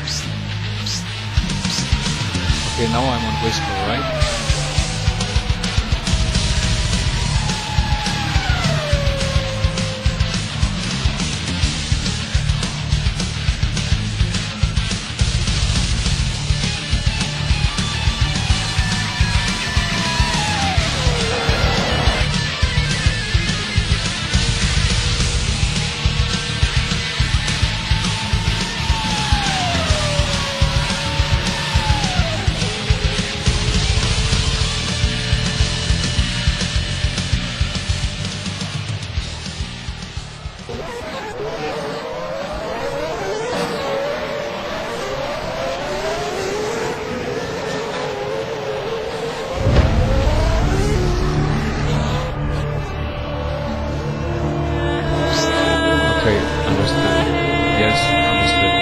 Okay, now I'm on whisper, right? Okay, understood. Yes, understood.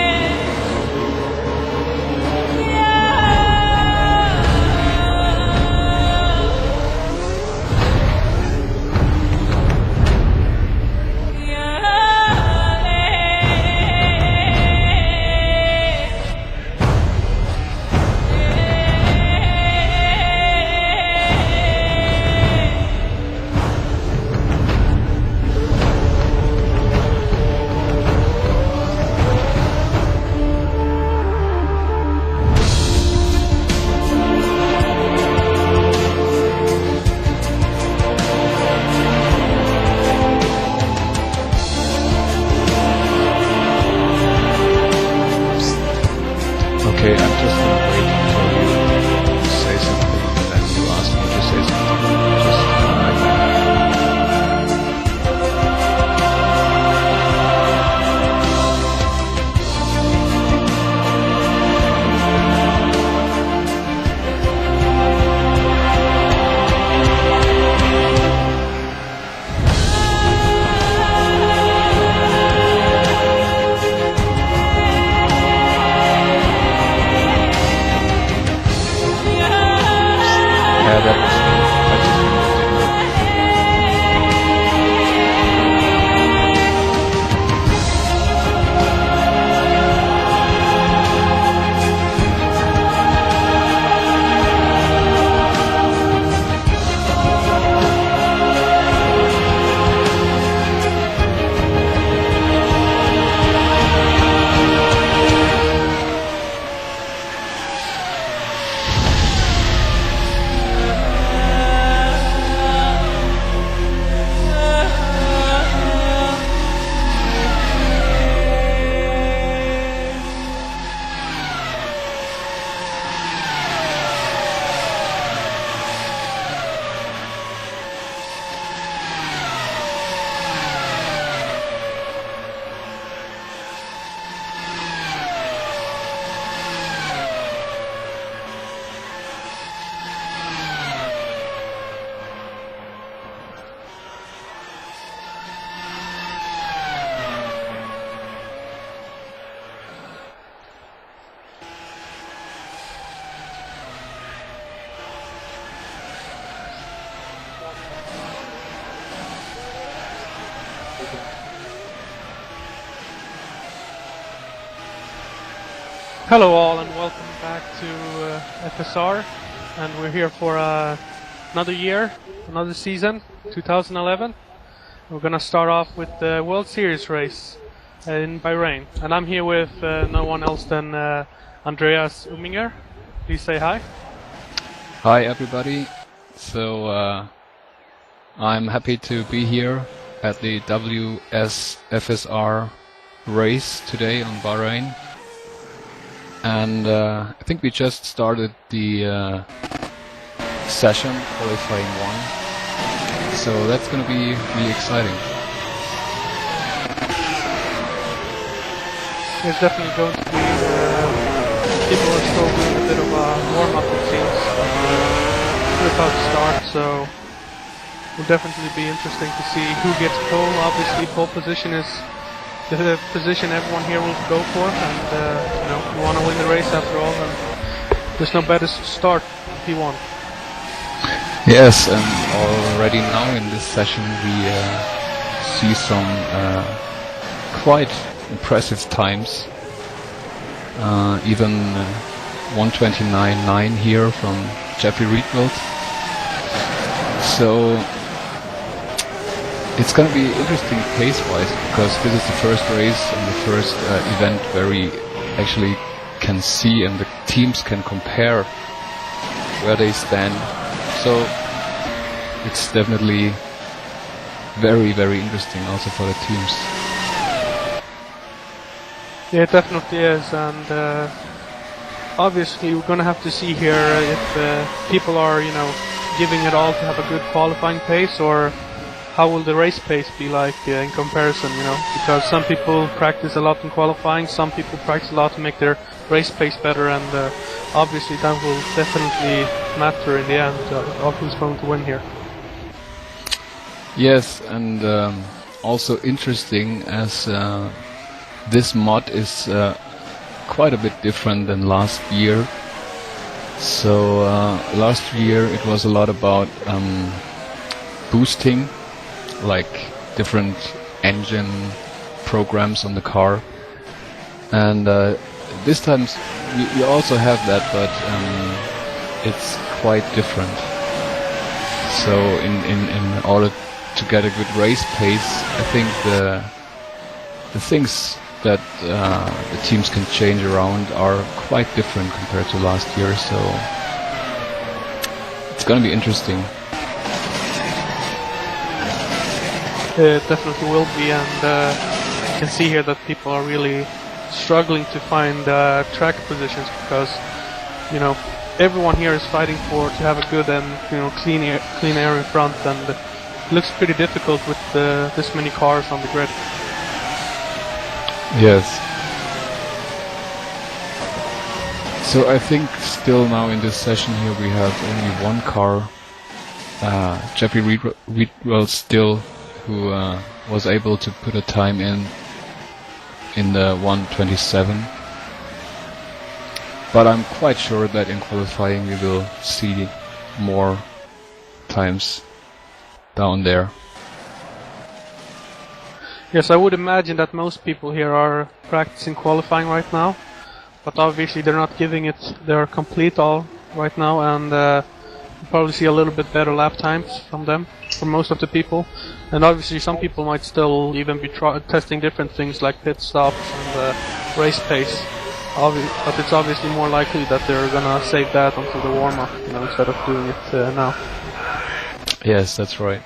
Okay, I'm just gonna wait until you say something and then you ask me to say something. Just like that. Yeah, that was I just wanted to know. Hello all and welcome back to FSR, and we're here for another year, another season, 2011. We're gonna start off with the World Series race in Bahrain, and I'm here with no one else than Andreas Umminger. Please say hi. Hi everybody. So I'm happy to be here at the FSR race today on Bahrain. And I think we just started the session, qualifying one. So that's going to be really exciting. It's definitely going to be, people are still doing a bit of a warm-up it seems. We're about to start, so it will definitely be interesting to see who gets pole. Obviously pole position is the position everyone here will go for, and you know, we want to win the race after all, and there's no better start P1. Yes, and already now in this session we see some quite impressive times. even 129.9 here from Jeffrey Reedwald. So it's going to be interesting pace-wise, because this is the first race and the first event where we actually can see and the teams can compare where they stand. So it's definitely very, very interesting also for the teams. Yeah, it definitely is, and obviously we're going to have to see here if people are, giving it all to have a good qualifying pace, or how will the race pace be like in comparison, because some people practice a lot in qualifying, some people practice a lot to make their race pace better, and obviously that will definitely matter in the end of who's going to win here. Yes, and also interesting as this mod is quite a bit different than last year. So last year it was a lot about boosting, like different engine programs on the car, and this time we also have that, but it's quite different. So in order to get a good race pace, I think the things that the teams can change around are quite different compared to last year, so it's gonna be interesting. It definitely will be, and you can see here that people are really struggling to find track positions, because everyone here is fighting to have a good and clean air in front, and it looks pretty difficult with this many cars on the grid. Yes. So I think still now in this session here we have only one car, Jeffrey Reedwald still, who was able to put a time in the 1:27. But I'm quite sure that in qualifying we will see more times down there. Yes, I would imagine that most people here are practicing qualifying right now, but obviously they're not giving it their complete all right now, and you'll probably see a little bit better lap times from them, from most of the people. And obviously some people might still even be testing different things like pit stops and race pace, but it's obviously more likely that they're gonna save that until the warm-up, instead of doing it now. Yes, that's right.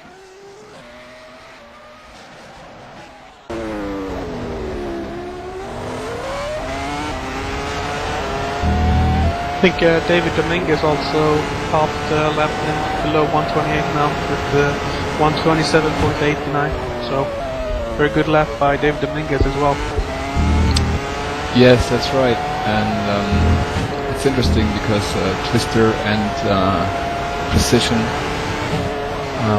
I think David Dominguez also topped lap in below 128 now with 127.89. So very good lap by David Dominguez as well. Yes, that's right. And it's interesting because Twister and Precision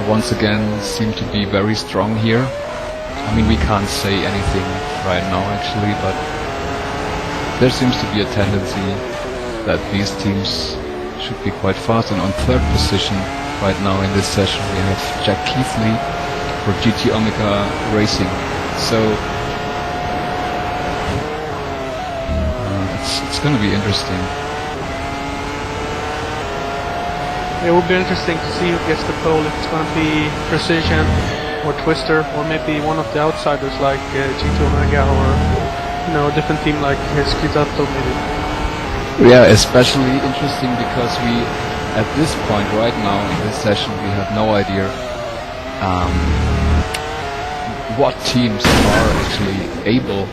once again seem to be very strong here. I mean, we can't say anything right now actually, but there seems to be a tendency that these teams should be quite fast. And on third position right now in this session we have Jack Keithley for GT Omega Racing. So it's going to be interesting. It will be interesting to see who gets the pole, if it's going to be Precision or Twister, or maybe one of the outsiders like GT Omega, or a different team like Skitato maybe. Yeah, especially interesting because we, at this point right now in this session, we have no idea what teams are actually able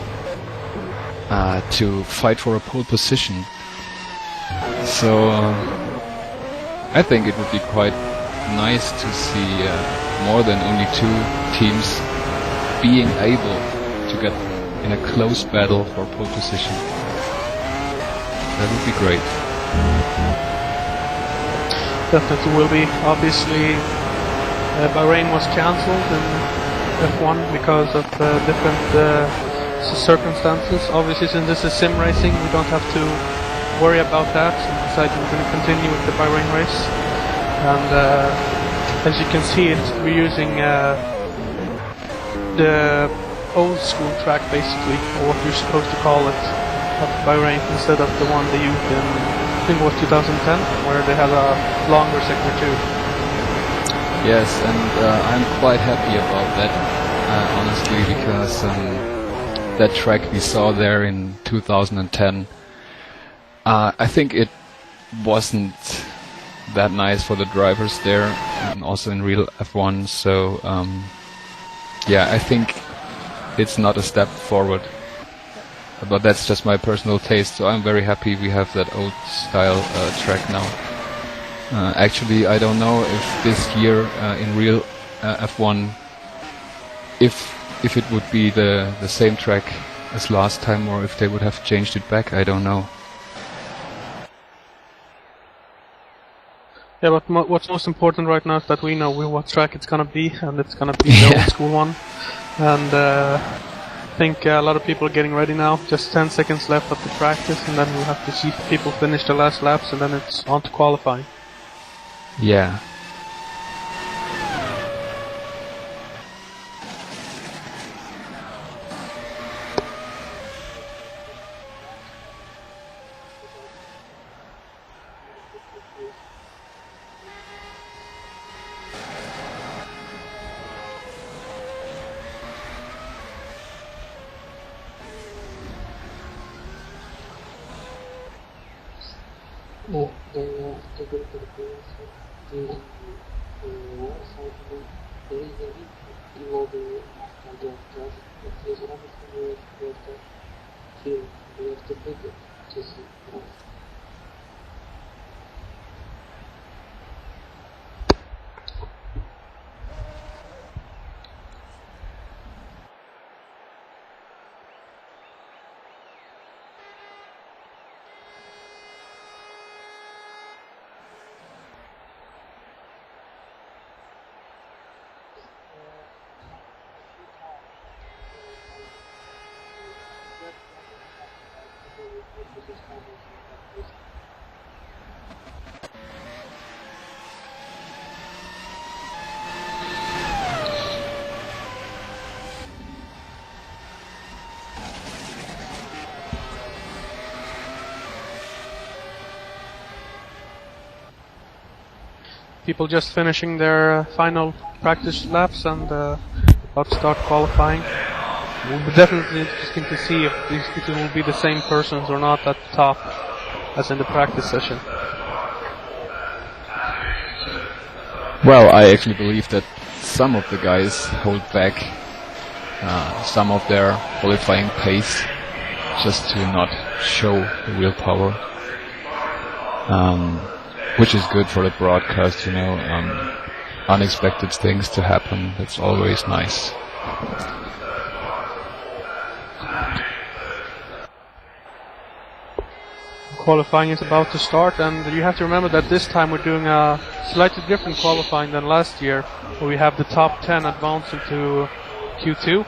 to fight for a pole position. So I think it would be quite nice to see more than only two teams being able to get in a close battle for pole position. That would be great. Definitely will be. Obviously, Bahrain was cancelled in F1 because of different circumstances. Obviously, since this is sim racing, we don't have to worry about that. So we decided we're going to continue with the Bahrain race. And as you can see, we're using the old school track basically, or what you're supposed to call it. of Bahrain instead of the one they used in, I think it was 2010, where they had a longer sector 2. Yes, and I'm quite happy about that, honestly, because that track we saw there in 2010, I think it wasn't that nice for the drivers there, and also in real F1, so yeah, I think it's not a step forward. But that's just my personal taste, so I'm very happy we have that old style track now. Actually, I don't know if this year in real F1, if it would be the same track as last time, or if they would have changed it back, I don't know. Yeah, but what's most important right now is that we know what track it's gonna be, and it's gonna be the old school one. And I think a lot of people are getting ready now. Just 10 seconds left of the practice, and then we'll have to see if people finish the last laps, and then it's on to qualifying. Yeah. People just finishing their final practice laps and about to start qualifying. It will be definitely interesting to see if it will be the same persons or not at the top as in the practice session. Well, I actually believe that some of the guys hold back some of their qualifying pace just to not show the real power. Which is good for the broadcast, you know, unexpected things to happen. That's always nice. Qualifying is about to start, and you have to remember that this time we're doing a slightly different qualifying than last year, where we have the top 10 advance into Q2,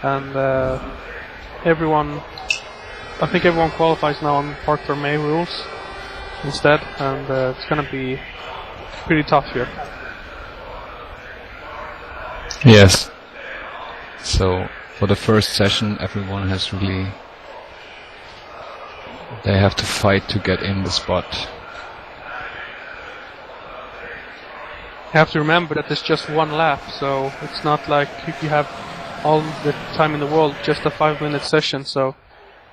and I think everyone qualifies now on Park Fermé rules instead, and it's going to be pretty tough here. Yes. So for the first session, everyone has really, they have to fight to get in the spot. You have to remember that there's just one lap, so it's not like you have all the time in the world, just a 5-minute session, so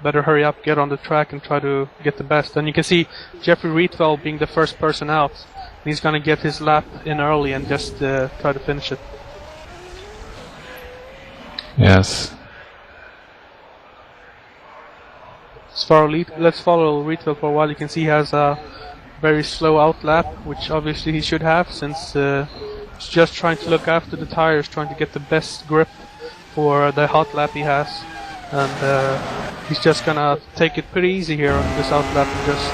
better hurry up, get on the track and try to get the best. And you can see Jeffrey Rietveld being the first person out. He's going to get his lap in early and just try to finish it. Yes. Let's follow Rietveld for a while. You can see he has a very slow out lap, which obviously he should have, since he's just trying to look after the tires, trying to get the best grip for the hot lap he has. And he's just gonna take it pretty easy here on this out lap and just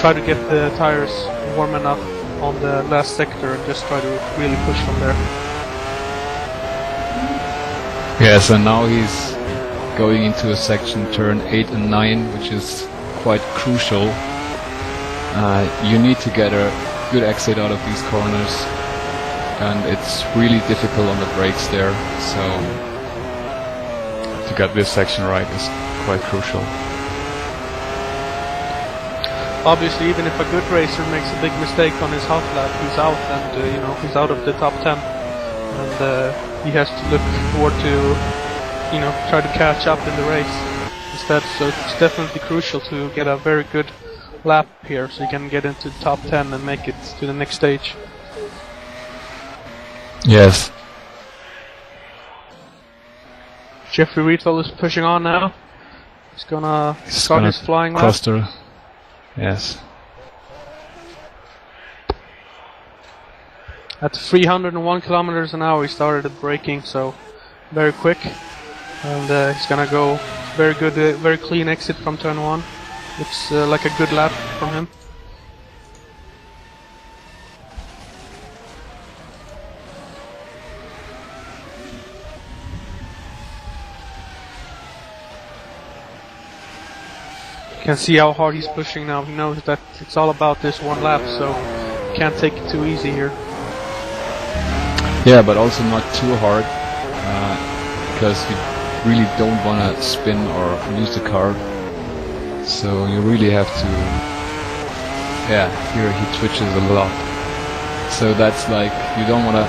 try to get the tires warm enough on the last sector and just try to really push from there. Yes, and now he's going into a section turn 8 and 9, which is quite crucial. You need to get a good exit out of these corners, and it's really difficult on the brakes there, so to get this section right is quite crucial. Obviously, even if a good racer makes a big mistake on his half lap, he's out, and you know, he's out of the top 10, and he has to look forward to, you know, try to catch up in the race instead. So it's definitely crucial to get a very good lap here, so you can get into the top 10 and make it to the next stage. Yes. Jeffrey Riedel is pushing on now. He's gonna start his flying lap. Cluster. Yes. At 301 kilometers an hour he started at braking, so very quick. And he's gonna go very good, very clean exit from turn 1. Looks like a good lap from him. You can see how hard he's pushing now. He knows that it's all about this one lap, so can't take it too easy here. Yeah, but also not too hard, because you really don't want to spin or lose the car. So you really have to, yeah, here he twitches a lot. So that's like, you don't want to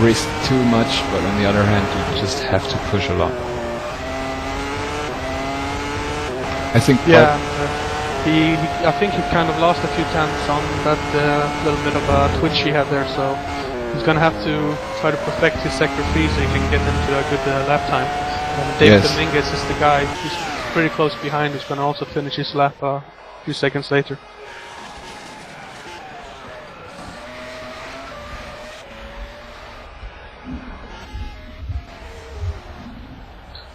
risk too much, but on the other hand, you just have to push a lot. I think. Yeah, I think he kind of lost a few tenths on that little bit of a twitch he had there, so he's gonna have to try to perfect his sector 3 so he can get into a good lap time. And David Dominguez is the guy who's pretty close behind, who's gonna also finish his lap a few seconds later.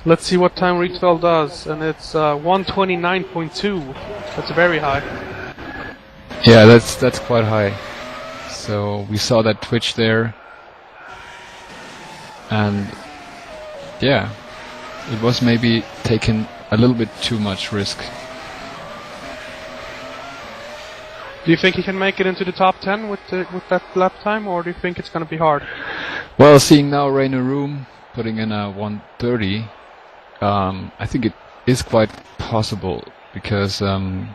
Let's see what time Rietveld does, and it's 1:29.2. That's very high. Yeah, that's quite high. So we saw that twitch there, and yeah, it was maybe taking a little bit too much risk. Do you think he can make it into the top 10 with that lap time, or do you think it's going to be hard? Well, seeing now Rainer Room putting in a 1:30. I think it is quite possible, because on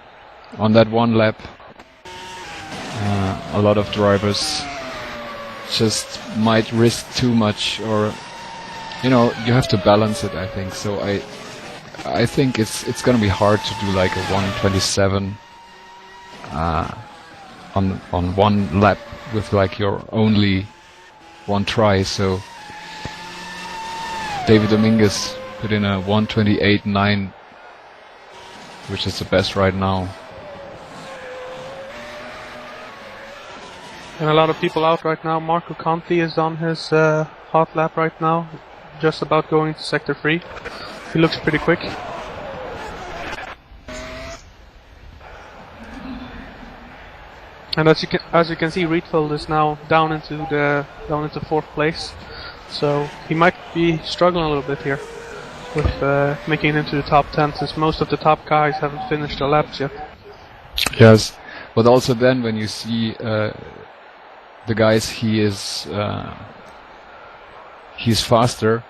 that one lap a lot of drivers just might risk too much, or you know, you have to balance it, I think. So I think it's gonna be hard to do like a 1:27 on one lap with like your only one try. So David Dominguez put in a 1:28.9, which is the best right now. And a lot of people out right now. Marco Conti is on his hot lap right now, just about going to sector 3. He looks pretty quick. And as you can see, Rietveld is now down into 4th place, so he might be struggling a little bit here with making it into the top 10, since most of the top guys haven't finished their laps yet. Yes, but also then when you see the guys he's faster.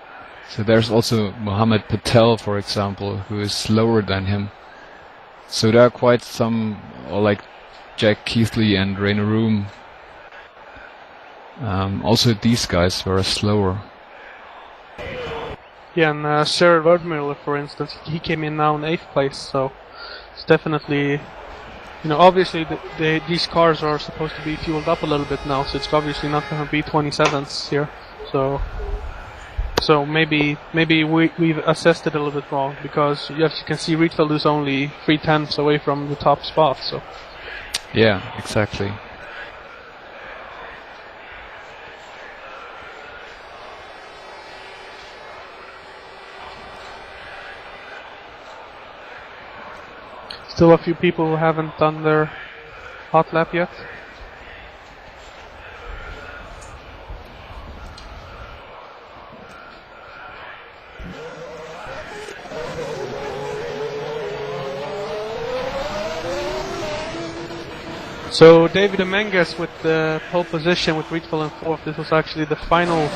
So there's also Mohammed Patel, for example, who is slower than him. So there are quite some, or like Jack Keithley and Rainer Room. Also these guys were slower. Yeah, and Sarah Werdmüller, for instance, he came in now in 8th place, so it's definitely, you know, obviously these cars are supposed to be fueled up a little bit now, so it's obviously not going to be 27s here. So maybe we've assessed it a little bit wrong, because as you can see, Rietveld is only 3/10 away from the top spot. So yeah, exactly. Still a few people who haven't done their hot lap yet. So David Dominguez with the pole position with Rietveld in 4th. This was actually the final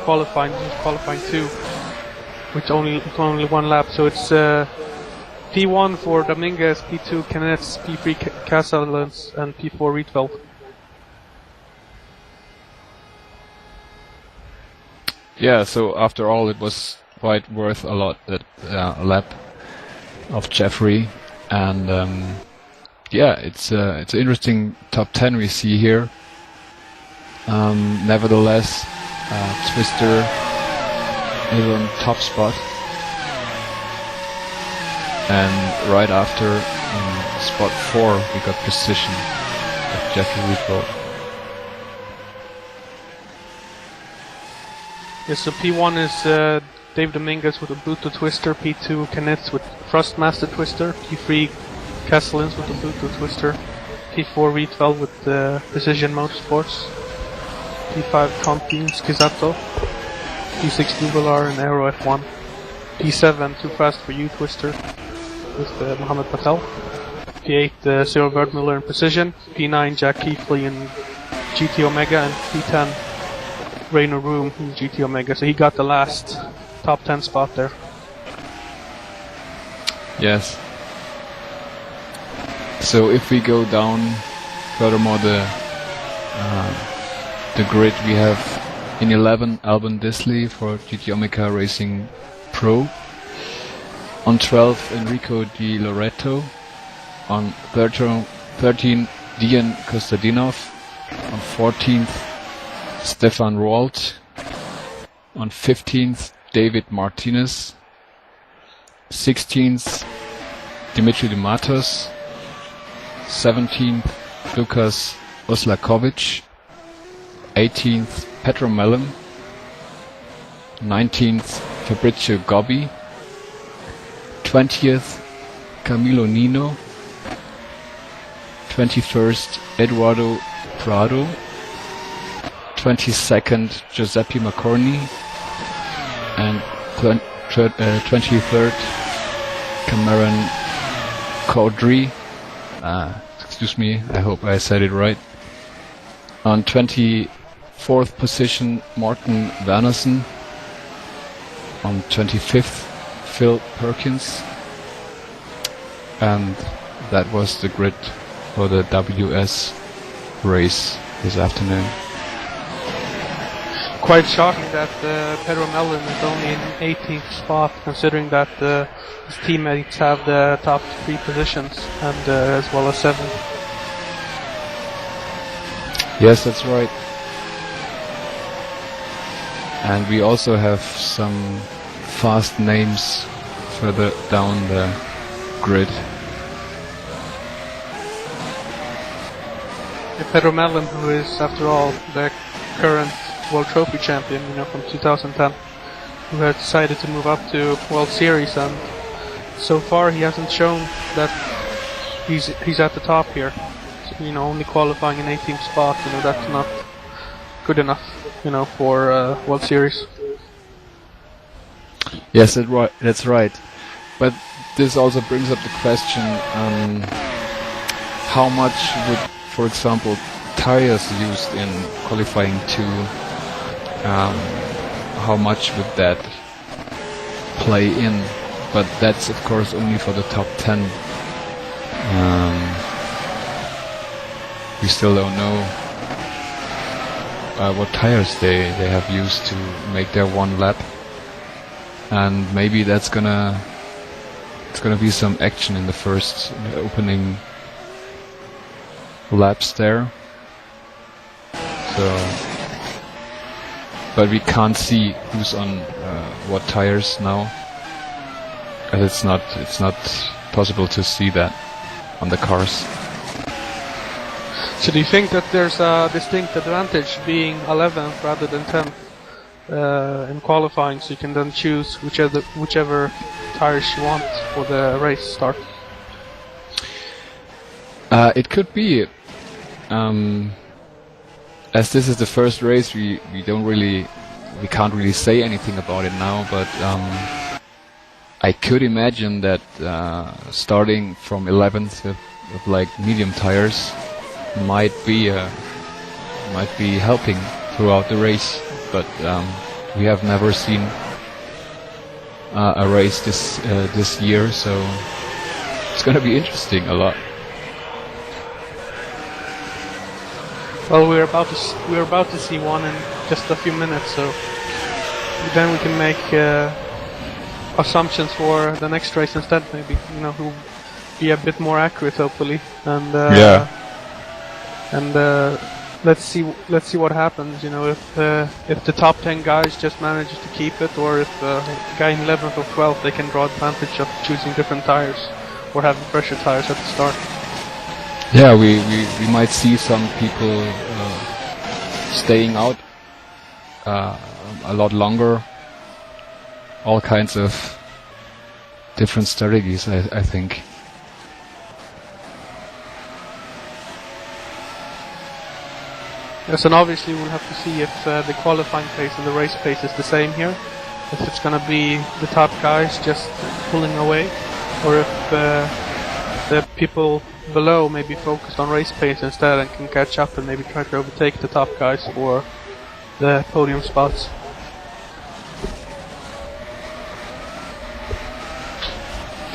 qualifying. This was qualifying 2. with only one lap. So it's P1 for Dominguez, P2 Knetz, P3 Casselens, and P4 Rietveld. Yeah, so after all, it was quite worth a lot, that lap of Jeffrey, and yeah, it's an interesting top 10 we see here. Nevertheless, Twister is on top spot, and right after spot 4 we got precision of Jeffrey Rietveld. Yeah, so P1 is Dave Dominguez with a Bluetooth Twister, P2 Knetz with Thrustmaster Twister, P3 Casselens with a Bluetooth Twister, P4 Rietveld with Precision Motorsports, P5 Conti Schizzato, P6 Duvalar and Aero F1, P7 Too Fast For You Twister with Mohammed Patel, P8 Cyril Wertmüller in Precision, P9 Jack Keithley in GT Omega, and P10 Rainer Room in GT Omega. So he got the last top 10 spot there. Yes. So if we go down furthermore the grid, we have in 11 Alban Disley for GT Omega Racing Pro. On 12 Enrico Di Loreto. On 13 Dian Kostadinov. On 14th Stefan Roald. On 15th David Martinez. 16th Dimitri de Matos. 17th Lukas Oslakovic. 18th Petro Mellem. 19th Fabrizio Gobbi. 20th Camilo Nino. 21st Eduardo Prado. 22nd Giuseppe Macorni. And 23rd Cameron Caudry. Excuse me, I hope I said it right. On 24th position Morten Wernersen. On 25th Phil Perkins. And that was the grid for the WS race this afternoon. Quite shocking that Pedro Mellon is only in 18th spot, considering that his teammates have the top 3 positions, and as well as 7. Yes, that's right. And we also have some fast names further down the grid. Pedro Mellon, who is, after all, the current World Trophy champion, from 2010, who has decided to move up to World Series, and so far he hasn't shown that he's at the top here. So, only qualifying in 18th spot, that's not good enough, for World Series. Yes, that's right. But this also brings up the question, how much would, for example, tires used in qualifying 2, how much would that play in? But that's of course only for the top 10. We still don't know what tires they have used to make their one lap, and maybe it's gonna be some action in the first opening laps there. So, but we can't see who's on what tires now, and it's not possible to see that on the cars. So do you think that there's a distinct advantage being 11th rather than 10th in qualifying, so you can then choose whichever tires you want for the race start? It could be. As this is the first race, we can't really say anything about it now, but I could imagine that starting from 11th with like medium tires might be helping throughout the race, but we have never seen a race this year, so it's going to be interesting a lot. Well, we're about to see one in just a few minutes, so then we can make assumptions for the next race instead. Maybe who be a bit more accurate, hopefully, and let's see what happens. If the top 10 guys just manages to keep it, or if the guy in 11th or 12th they can draw advantage of choosing different tires or having fresher tires at the start. Yeah, we might see some people staying out a lot longer. All kinds of different strategies, I think. Yes, and obviously we'll have to see if the qualifying pace and the race pace is the same here. If it's going to be the top guys just pulling away, or if the people below may be focused on race pace instead and can catch up and maybe try to overtake the top guys for the podium spots.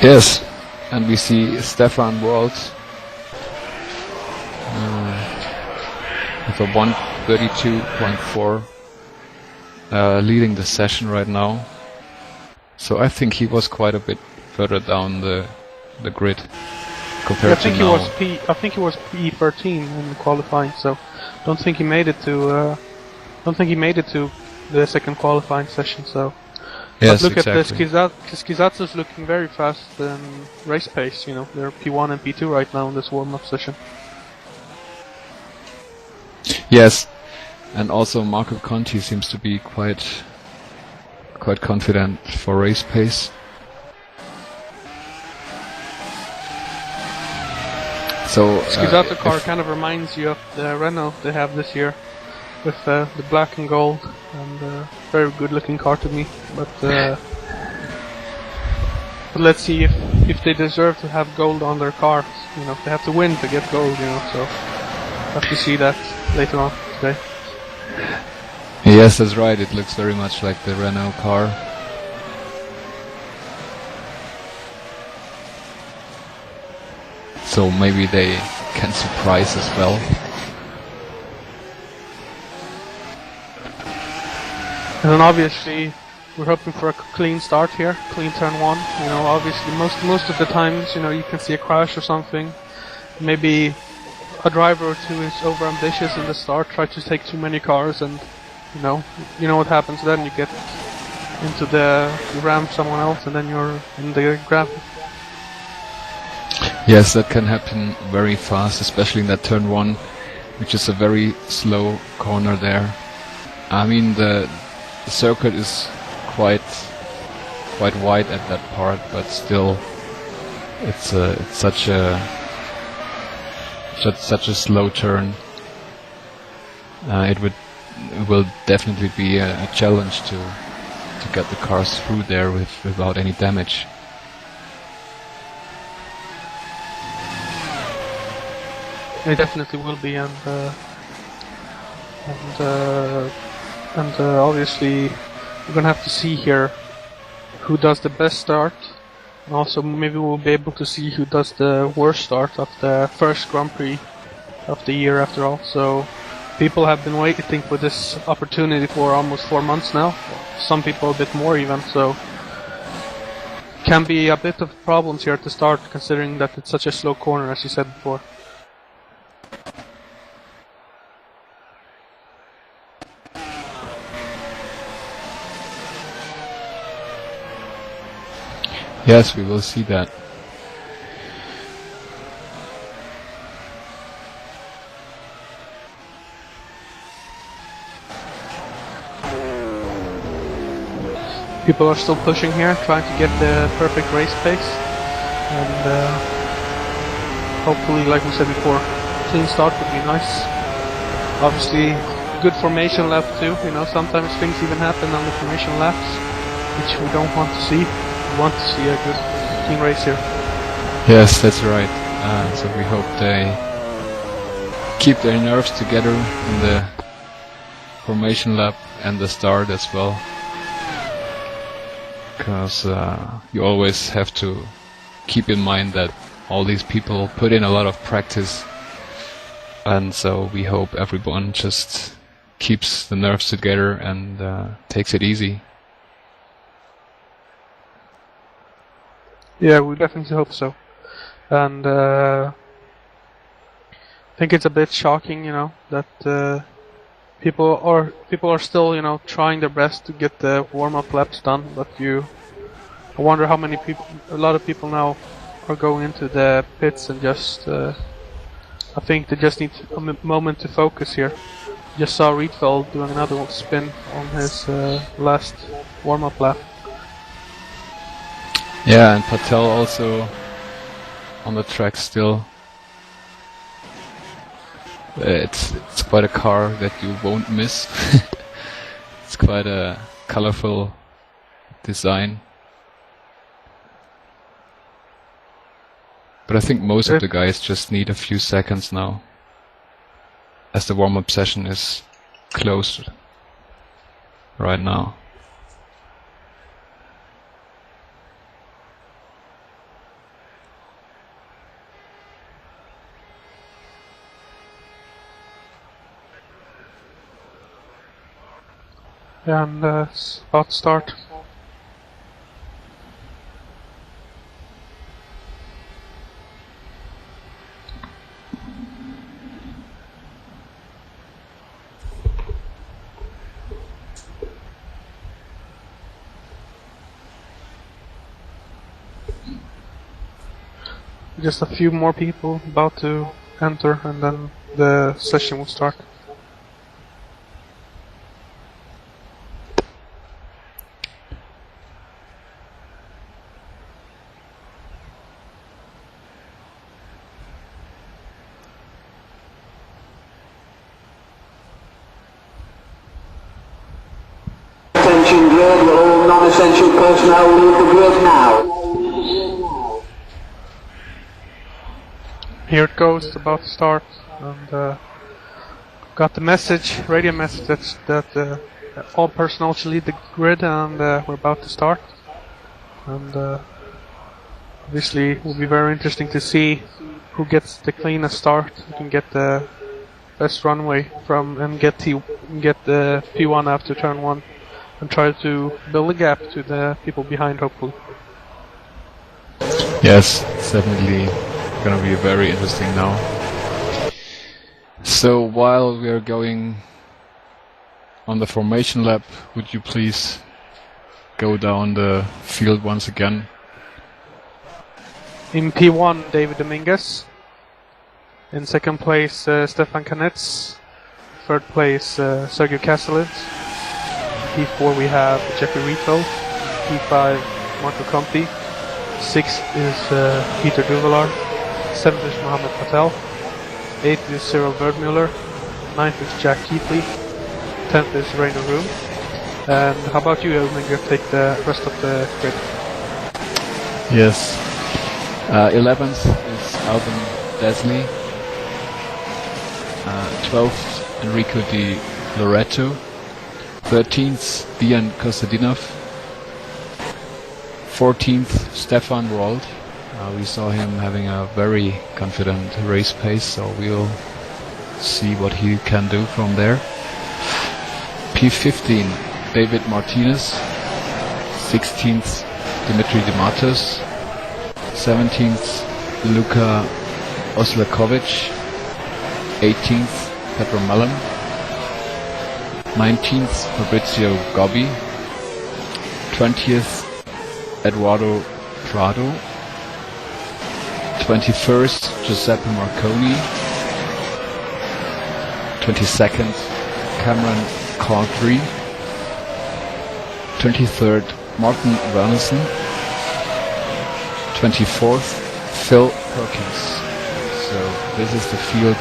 Yes, and we see Stefan World with a 1:32.4 leading the session right now. So I think he was quite a bit further down the grid compared to now. I think he was P13 in the qualifying, so don't think he made it to the second qualifying session. So yes, but look exactly. at Skizatsu's looking very fast in race pace. They're P1 and P2 right now in this warm-up session. Yes, and also Marco Conti seems to be quite confident for race pace. So Skizatsu car kind of reminds you of the Renault they have this year, with the black and gold, and very good looking car to me. But let's see if they deserve to have gold on their cars. They have to win to get gold. So have to see that later on today. Yes, that's right. It looks very much like the Renault car. So maybe they can surprise as well. And then obviously we're hoping for a clean start here, clean turn one. Obviously most of the times, you can see a crash or something. Maybe a driver or two is over ambitious in the start, try to take too many cars, and you know what happens then. You get into you ram someone else, and then you're in the gravel. Yes, that can happen very fast, especially in that turn one, which is a very slow corner there. I mean, the circuit is quite wide at that part, but still, it's such a slow turn. It will definitely be a challenge to get the cars through there without any damage. It definitely will be, and obviously we're gonna have to see here who does the best start, and also maybe we'll be able to see who does the worst start of the first Grand Prix of the year. After all, so people have been waiting for this opportunity for almost 4 months now. Some people a bit more even. So can be a bit of problems here at the start, considering that it's such a slow corner, as you said before. Yes, we will see that. People are still pushing here, trying to get the perfect race pace, and hopefully, like we said before, clean start would be nice. Obviously, good formation lap too. Sometimes things even happen on the formation laps, which we don't want to see. We want to see a good clean race here. Yes, that's right. So we hope they keep their nerves together in the formation lap and the start as well. because you always have to keep in mind that all these people put in a lot of practice, and so we hope everyone just keeps the nerves together and takes it easy. Yeah, we definitely hope so. And I think it's a bit shocking, that people are still, trying their best to get the warm-up laps done. But I wonder how many people. A lot of people now are going into the pits and just. I think they just need a moment to focus here. Just saw Rietveld doing another spin on his last warm-up lap. Yeah, and Patel also on the track still. It's quite a car that you won't miss. It's quite a colorful design. But I think most of the guys just need a few seconds now, as the warm-up session is closed right now. And it's about to start. Just a few more people about to enter, and then the session will start. Attention grid, will all non-essential personnel leave the grid now? Here it goes, it's about to start, and got the message, radio message that all personnel should leave the grid, and we're about to start. And obviously it will be very interesting to see who gets the cleanest start, who can get the best runway from, and get the P1 after turn 1, and try to build a gap to the people behind, hopefully. Yes, it's definitely going to be very interesting now. So while we are going on the formation lap, would you please go down the field once again? In P1, David Dominguez. In second place, Stefan Kanetz. Third place, Sergio Castellet. P4 we have Jeffrey Rietveld. P5, Marco Conti. Sixth is Peter Duvalar. Seventh is Mohammed Patel. Eighth is Cyril Verdmuller. Ninth is Jack Keithley. 10th is Rainer Room. And how about you, Elminger? Take the rest of the grid. Yes. 11th is Alban Desley. 12th, Enrico Di Loreto. 13th, Dian Kostadinov. 14th, Stefan Rold. We saw him having a very confident race pace, so we'll see what he can do from there. P15, David Martinez. 16th, Dimitri Dematos. 17th, Luka Oslakovic. 18th, Petro Mellon. 19th, Fabrizio Gobbi. 20th, Eduardo Prado. 21st, Giuseppe Marconi. 22nd, Cameron Clark-Green. 23rd, Martin Ranelson. 24th, Phil Perkins. So this is the field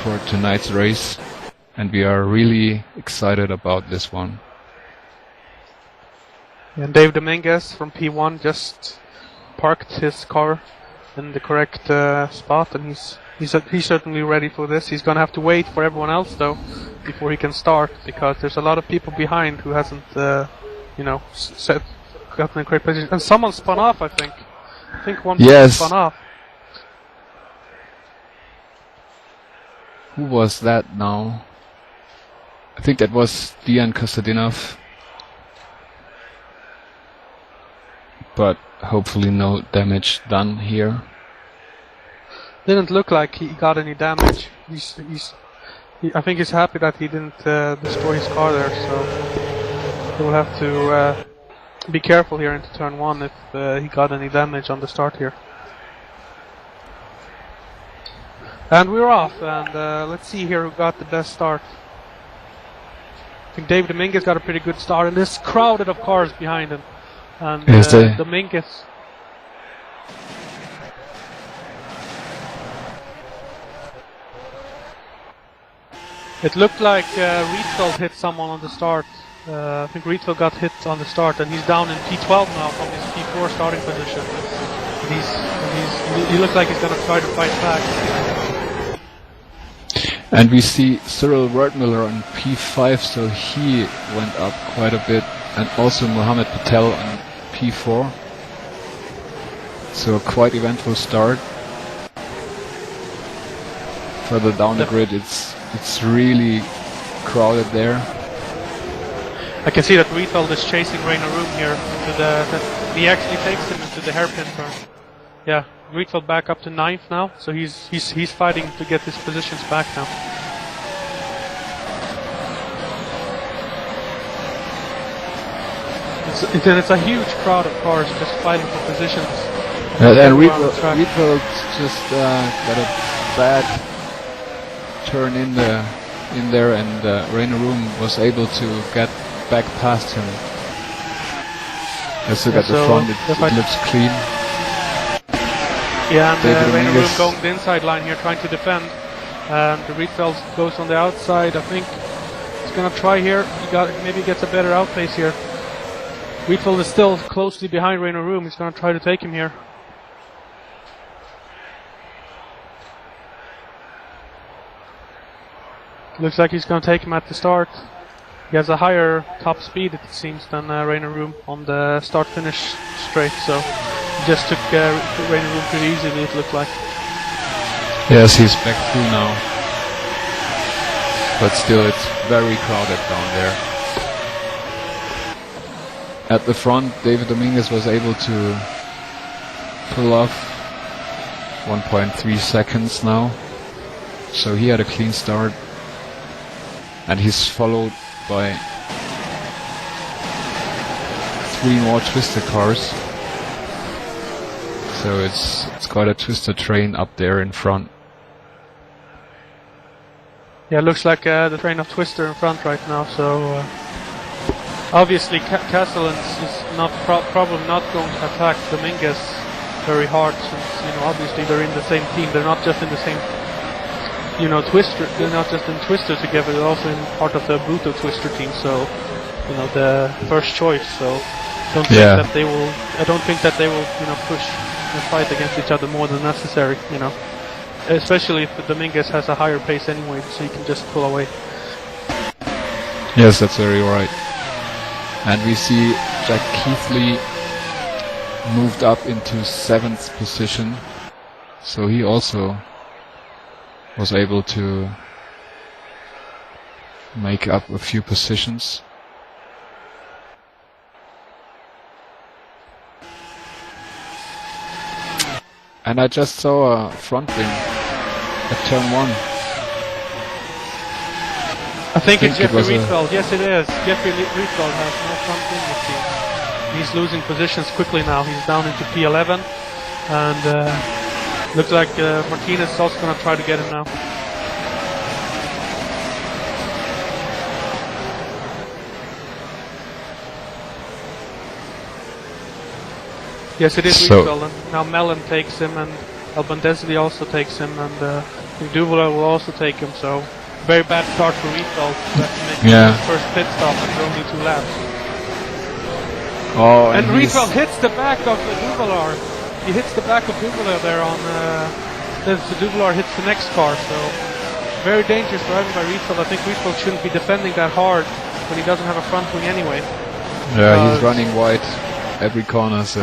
for tonight's race, and we are really excited about this one. And Dave Dominguez from P1 just parked his car in the correct spot, and he's certainly ready for this. He's gonna have to wait for everyone else though before he can start, because there's a lot of people behind who hasn't gotten in great position. And someone spun off, I think. I think one Yes. spun off. Who was that now? I think that was Dian Kostadinov. But hopefully no damage done here. Didn't look like he got any damage. I think he's happy that he didn't destroy his car there, so he will have to be careful here into turn 1 if he got any damage on the start here. And we're off, and let's see here who got the best start. I think David Dominguez got a pretty good start, and there's crowded of cars behind him. And Dominguez. It looked like Rietveld hit someone on the start. I think Rietveld got hit on the start, and he's down in P12 now from his P4 starting position. He looks like he's going to try to fight back. And we see Cyril Wertmüller on P5, so he went up quite a bit, and also Mohammed Patel on P4. So a quite eventful start. Further down the grid, it's really crowded there. I can see that Rietveld is chasing Rainer Room here. He actually takes him into the hairpin turn. Yeah, Rietveld back up to 9th now, so he's fighting to get his positions back now. It's a huge crowd of cars just fighting for positions. And Rietveld just got a bad turn in there, and Rainer Room was able to get back past him. Let's look at the front, it looks clean. Yeah, and Rainer Room going the inside line here, trying to defend. And Rietveld goes on the outside. I think he's going to try here. Maybe gets a better outpace here. Rietveld is still closely behind Rainer Room. He's going to try to take him here. Looks like he's going to take him at the start. He has a higher top speed, it seems, than Rainer Room on the start-finish straight, so he just took Rainer Room pretty easily, it looked like. Yes, he's back through now. But still, it's very crowded down there. At the front, David Dominguez was able to pull off 1.3 seconds now. So he had a clean start. And he's followed by 3 more Twister cars. So it's quite a Twister train up there in front. Yeah, it looks like the train of Twister in front right now, so obviously Castellans is probably not going to attack Dominguez very hard, since obviously they're in the same team. They're not just in the same Twister, they're not just in Twister together, they're also in part of the Bruto Twister team, so, the first choice, so I don't think that they will, push and fight against each other more than necessary, especially if Dominguez has a higher pace anyway, so he can just pull away. Yes, that's very right. And we see Jack Keithley moved up into 7th position, so he also was able to make up a few positions. And I just saw a front wing at turn 1. I think it's Jeffrey Rietveld. Yes, it is. Jeffrey Rietveld has no front wing, it seems. He's losing positions quickly now. He's down into P11, and looks like Martinez is also going to try to get him now. Yes, it is Rietveld, and now Mellon takes him, and Albandesli also takes him, and Duvola will also take him, so very bad start for Rietveld. Making his first pit stop after only 2 laps. Oh, and Rietveld hits the back of Duvolar. He hits the back of Duvolar there on Duvolar hits the next car, so very dangerous driving by Rietveld. I think Rietveld shouldn't be defending that hard when he doesn't have a front wing anyway. Yeah, he's running wide. every corner, so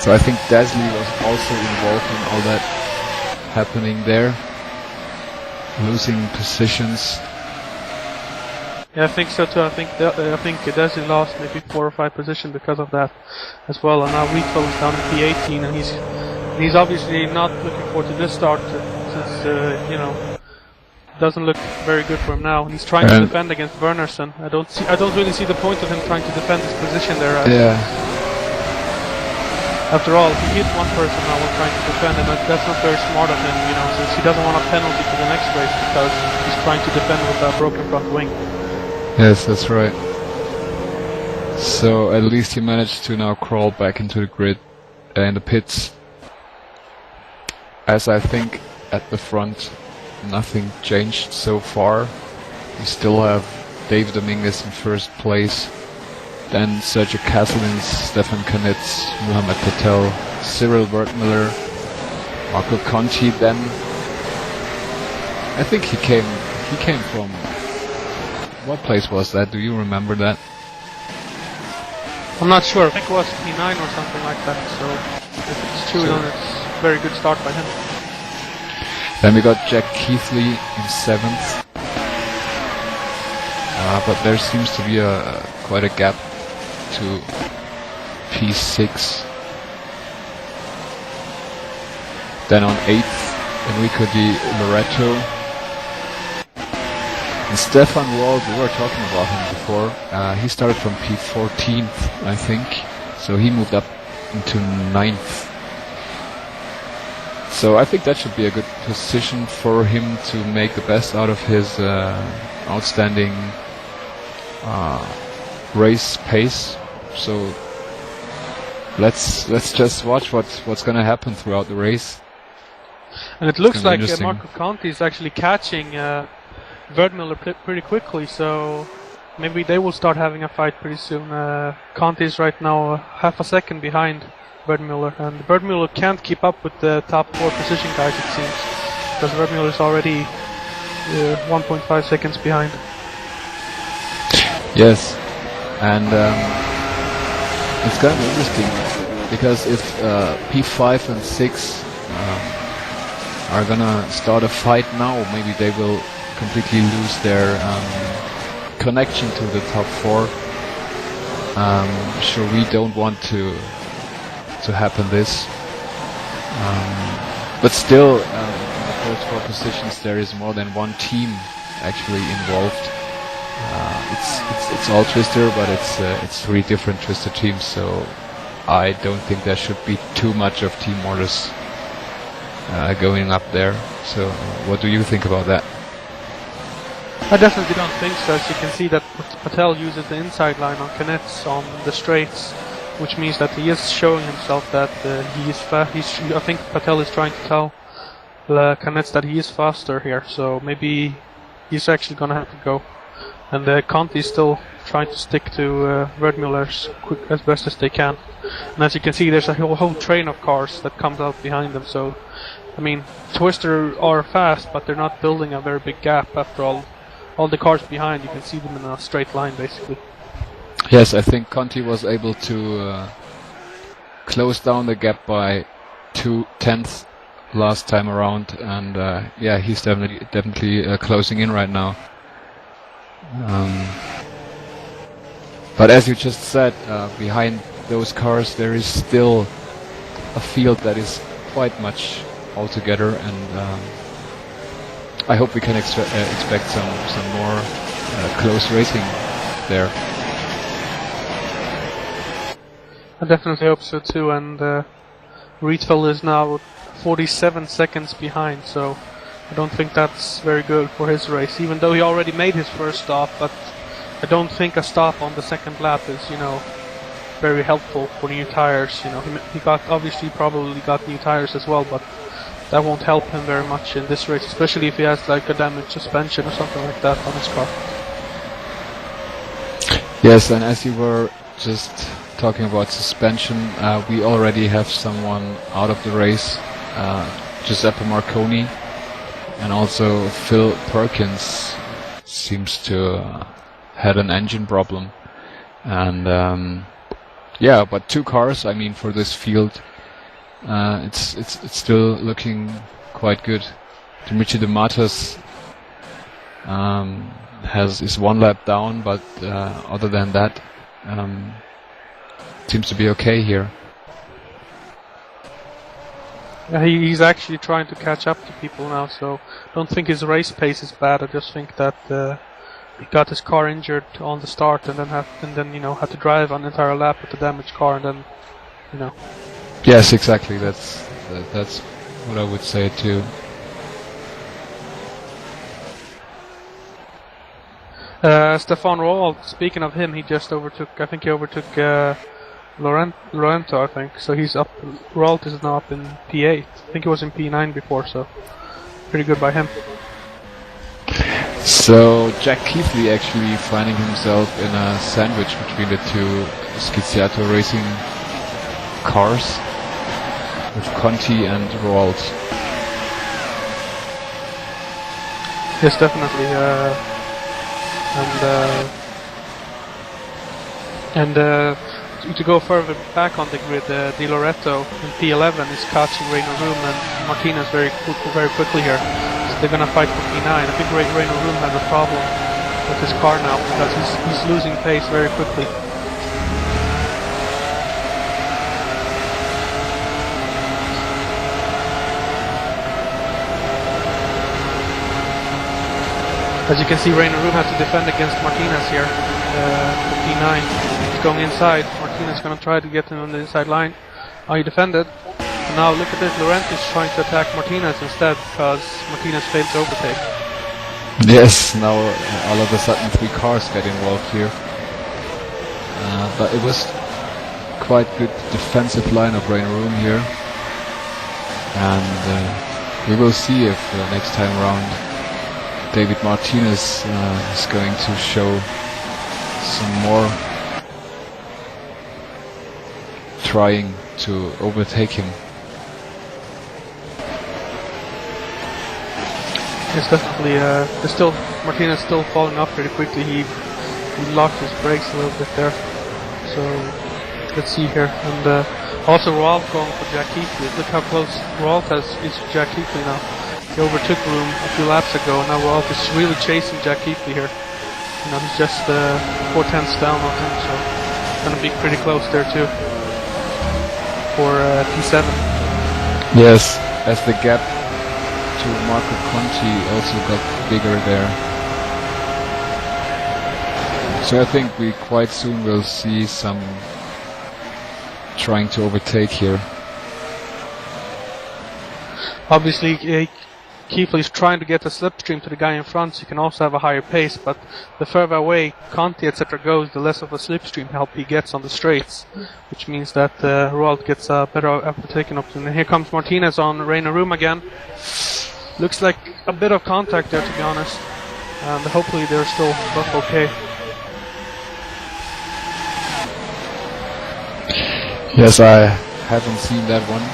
I think Dasley was also involved in all that happening there, losing positions. Yeah, I think so too. I think Dasley lost maybe 4 or 5 positions because of that as well. And now Wheatfield is down in P18, and he's obviously not looking forward to this start since you know, doesn't look very good for him now. He's trying to defend against Wernerson. I don't really see the point of him trying to defend his position there. Yeah. After all, he hit one person now while trying to defend, and that's not very smart of him, you know, since he doesn't want a penalty for the next race because he's trying to defend with a broken front wing. Yes, that's right. So at least he managed to now crawl back into the grid, in the pits. As I think at the front, nothing changed so far. We still have Dave Dominguez in first place, then Sergio Kasselins, Stefan Kanitz, Mohamed Patel, Cyril Wertmüller, Marco Conti. Then I think he came from, what place was that? Do you remember that? I'm not sure. I think it was P9 or something like that. So if it's true, then it's a very good start by him. Then we got Jack Keithley in 7th. But there seems to be quite a gap to P6. Then on 8th, Enrico Di Loreto. And Stefan Wald, we were talking about him before. He started from P14th, I think. So he moved up into 9th. So I think that should be a good position for him to make the best out of his outstanding race pace. So let's just watch what's going to happen throughout the race. And it looks like Marco Conti is actually catching Wertmüller pretty quickly, so maybe they will start having a fight pretty soon. Conti is right now half a second behind Wertmüller, and Wertmüller can't keep up with the top 4 position guys, it seems, because Wertmüller is already 1.5 seconds behind. Yes, and it's kind of interesting because if P5 and 6 are gonna start a fight now, maybe they will completely lose their connection to the top 4. Sure, we don't want to happen this, but still, in the first 4 positions there is more than one team actually involved. It's all Twister, but it's 3 different Twister teams, so I don't think there should be too much of team orders going up there. So what do you think about that? I definitely don't think so. As you can see that Patel uses the inside line on Kanetz on the straights, which means that he is showing himself that he is fast. I think Patel is trying to tell Kanetz that he is faster here, so maybe he's actually gonna have to go. And Conti is still trying to stick to Wertmüller as best as they can. And as you can see, there's a whole train of cars that comes out behind them. So, I mean, Twister are fast, but they're not building a very big gap after all. All the cars behind, you can see them in a straight line, basically. Yes, I think Conti was able to close down the gap by 2/10 last time around, and yeah, he's definitely closing in right now. But as you just said, behind those cars there is still a field that is quite much altogether, and I hope we can expect some more close racing there. I definitely hope so too, and Rietveld is now 47 seconds behind, so I don't think that's very good for his race, even though he already made his first stop. But I don't think a stop on the second lap is, you know, very helpful for new tires. You know, he probably got new tires as well, but that won't help him very much in this race, especially if he has like a damaged suspension or something like that on his car. Yes, and as you were just talking about suspension, we already have someone out of the race, Giuseppe Marconi, and also Phil Perkins seems to had an engine problem, and yeah, but 2 cars. I mean, for this field, it's still looking quite good. Dimitri de Matos is 1 lap down, but other than that, seems to be okay here. He's actually trying to catch up to people now, so don't think his race pace is bad. I just think that he got his car injured on the start, and then had to drive an entire lap with the damaged car, and then Yes, exactly. That's what I would say too. Stefan Roald, speaking of him, he just overtook. I think he overtook Lorento. I think so. He's up. Roald is now up in P8. I think he was in P9 before, so pretty good by him. So Jack Keithley actually finding himself in a sandwich between the 2 Schiziato Racing cars with Conti and Roald. Yes, definitely. To go further back on the grid, Di Loreto in P11 is catching Reino Room and Martinez very quickly here. So they're gonna fight for P9. I think Reino Room has a problem with his car now because he's losing pace very quickly. As you can see, Reino Room has to defend against Martinez here for P9. He's going inside. Martinez is going to try to get him on the inside line. Oh, he defended. And now look at this. Laurent is trying to attack Martinez instead because Martinez failed to overtake. Yes, now all of a sudden 3 cars get involved here. But it was quite good defensive line of Reino Room here. And we will see if next time around David Martinez is going to show some more trying to overtake him. It's definitely Martinez still falling off pretty quickly. He locked his brakes a little bit there. So let's see here. And also Roald going for Jack Keithley. Look how close Roald is to Jack Keithley now. He overtook Room a few laps ago, and now Roald is really chasing Jack Keithley here. He's just 4/10 down on him, so it's going to be pretty close there too for P7. Yes, as the gap to Marco Conti also got bigger there. So I think we quite soon will see some trying to overtake here. Obviously, Keithley's trying to get a slipstream to the guy in front, so he can also have a higher pace, but the further away Conti etc. goes, the less of a slipstream help he gets on the straights, which means that Roald gets a better overtaking option. And here comes Martinez on Reino Room again. Looks like a bit of contact there, to be honest, and hopefully they're still both okay. Yes, I haven't seen that one,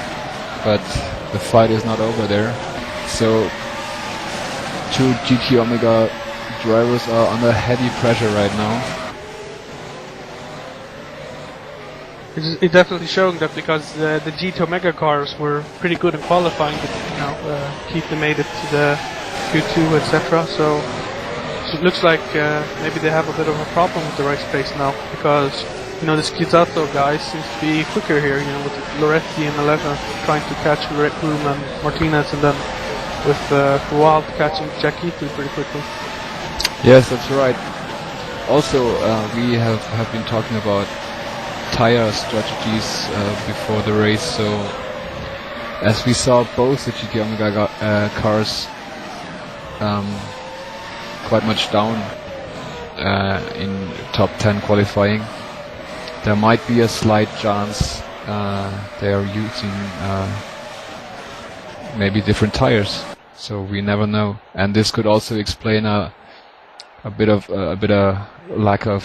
but the fight is not over there. So 2 GT Omega drivers are under heavy pressure right now. It's definitely showing that because the GT Omega cars were pretty good in qualifying, but Keithley made it to the Q2, etc. So it looks like maybe they have a bit of a problem with the race pace now, because the Schizato guys seems to be quicker here. With Loretti and 11 trying to catch Room and Martinez, and then with Roald catching Jack Keithley pretty quickly. Yes, that's right. Also, we have been talking about tire strategies before the race, so as we saw both the GT Omega cars quite much down in top 10 qualifying, there might be a slight chance they are using maybe different tires, so we never know. And this could also explain a bit of lack of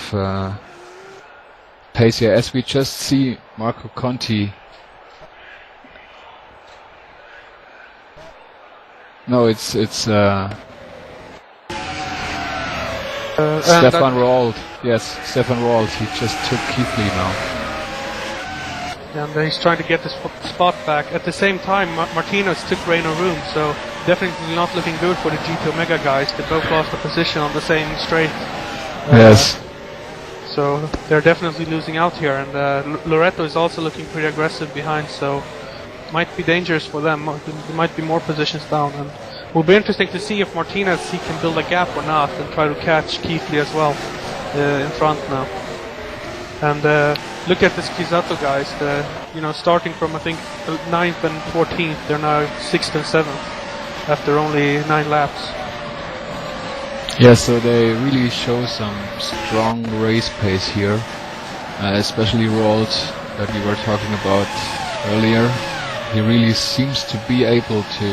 pace here, as we just see Marco Conti. Stefan Roald. Yes, Stefan Roald. He just took Keithley now. And he's trying to get the spot back. At the same time, Martinez took Reino Room, so definitely not looking good for the GT Omega guys. They both lost the position on the same straight. Yes. So they're definitely losing out here, and Loreto is also looking pretty aggressive behind, so might be dangerous for them. There might be more positions down, and it will be interesting to see if Martinez he can build a gap or not, and try to catch Keithley as well in front now. And look at the Skizato guys. Starting from I think 9th and 14th, they're now 6th and 7th after only 9 laps. Yeah, so they really show some strong race pace here, especially Roald that we were talking about earlier. He really seems to be able to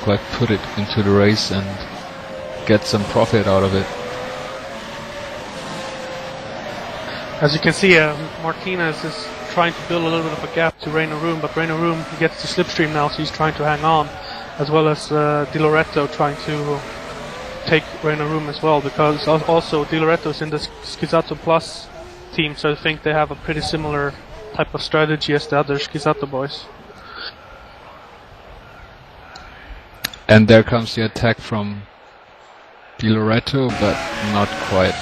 quite put it into the race and get some profit out of it. As you can see, Martinez is trying to build a little bit of a gap to Reino Room, but Reino Room gets the slipstream now, so he's trying to hang on, as well as Di Loreto trying to take Reino Room as well, because also Di Loreto's in the Skizato Plus team, so I think they have a pretty similar type of strategy as the other Skizato boys. And there comes the attack from Di Loreto, but not quite.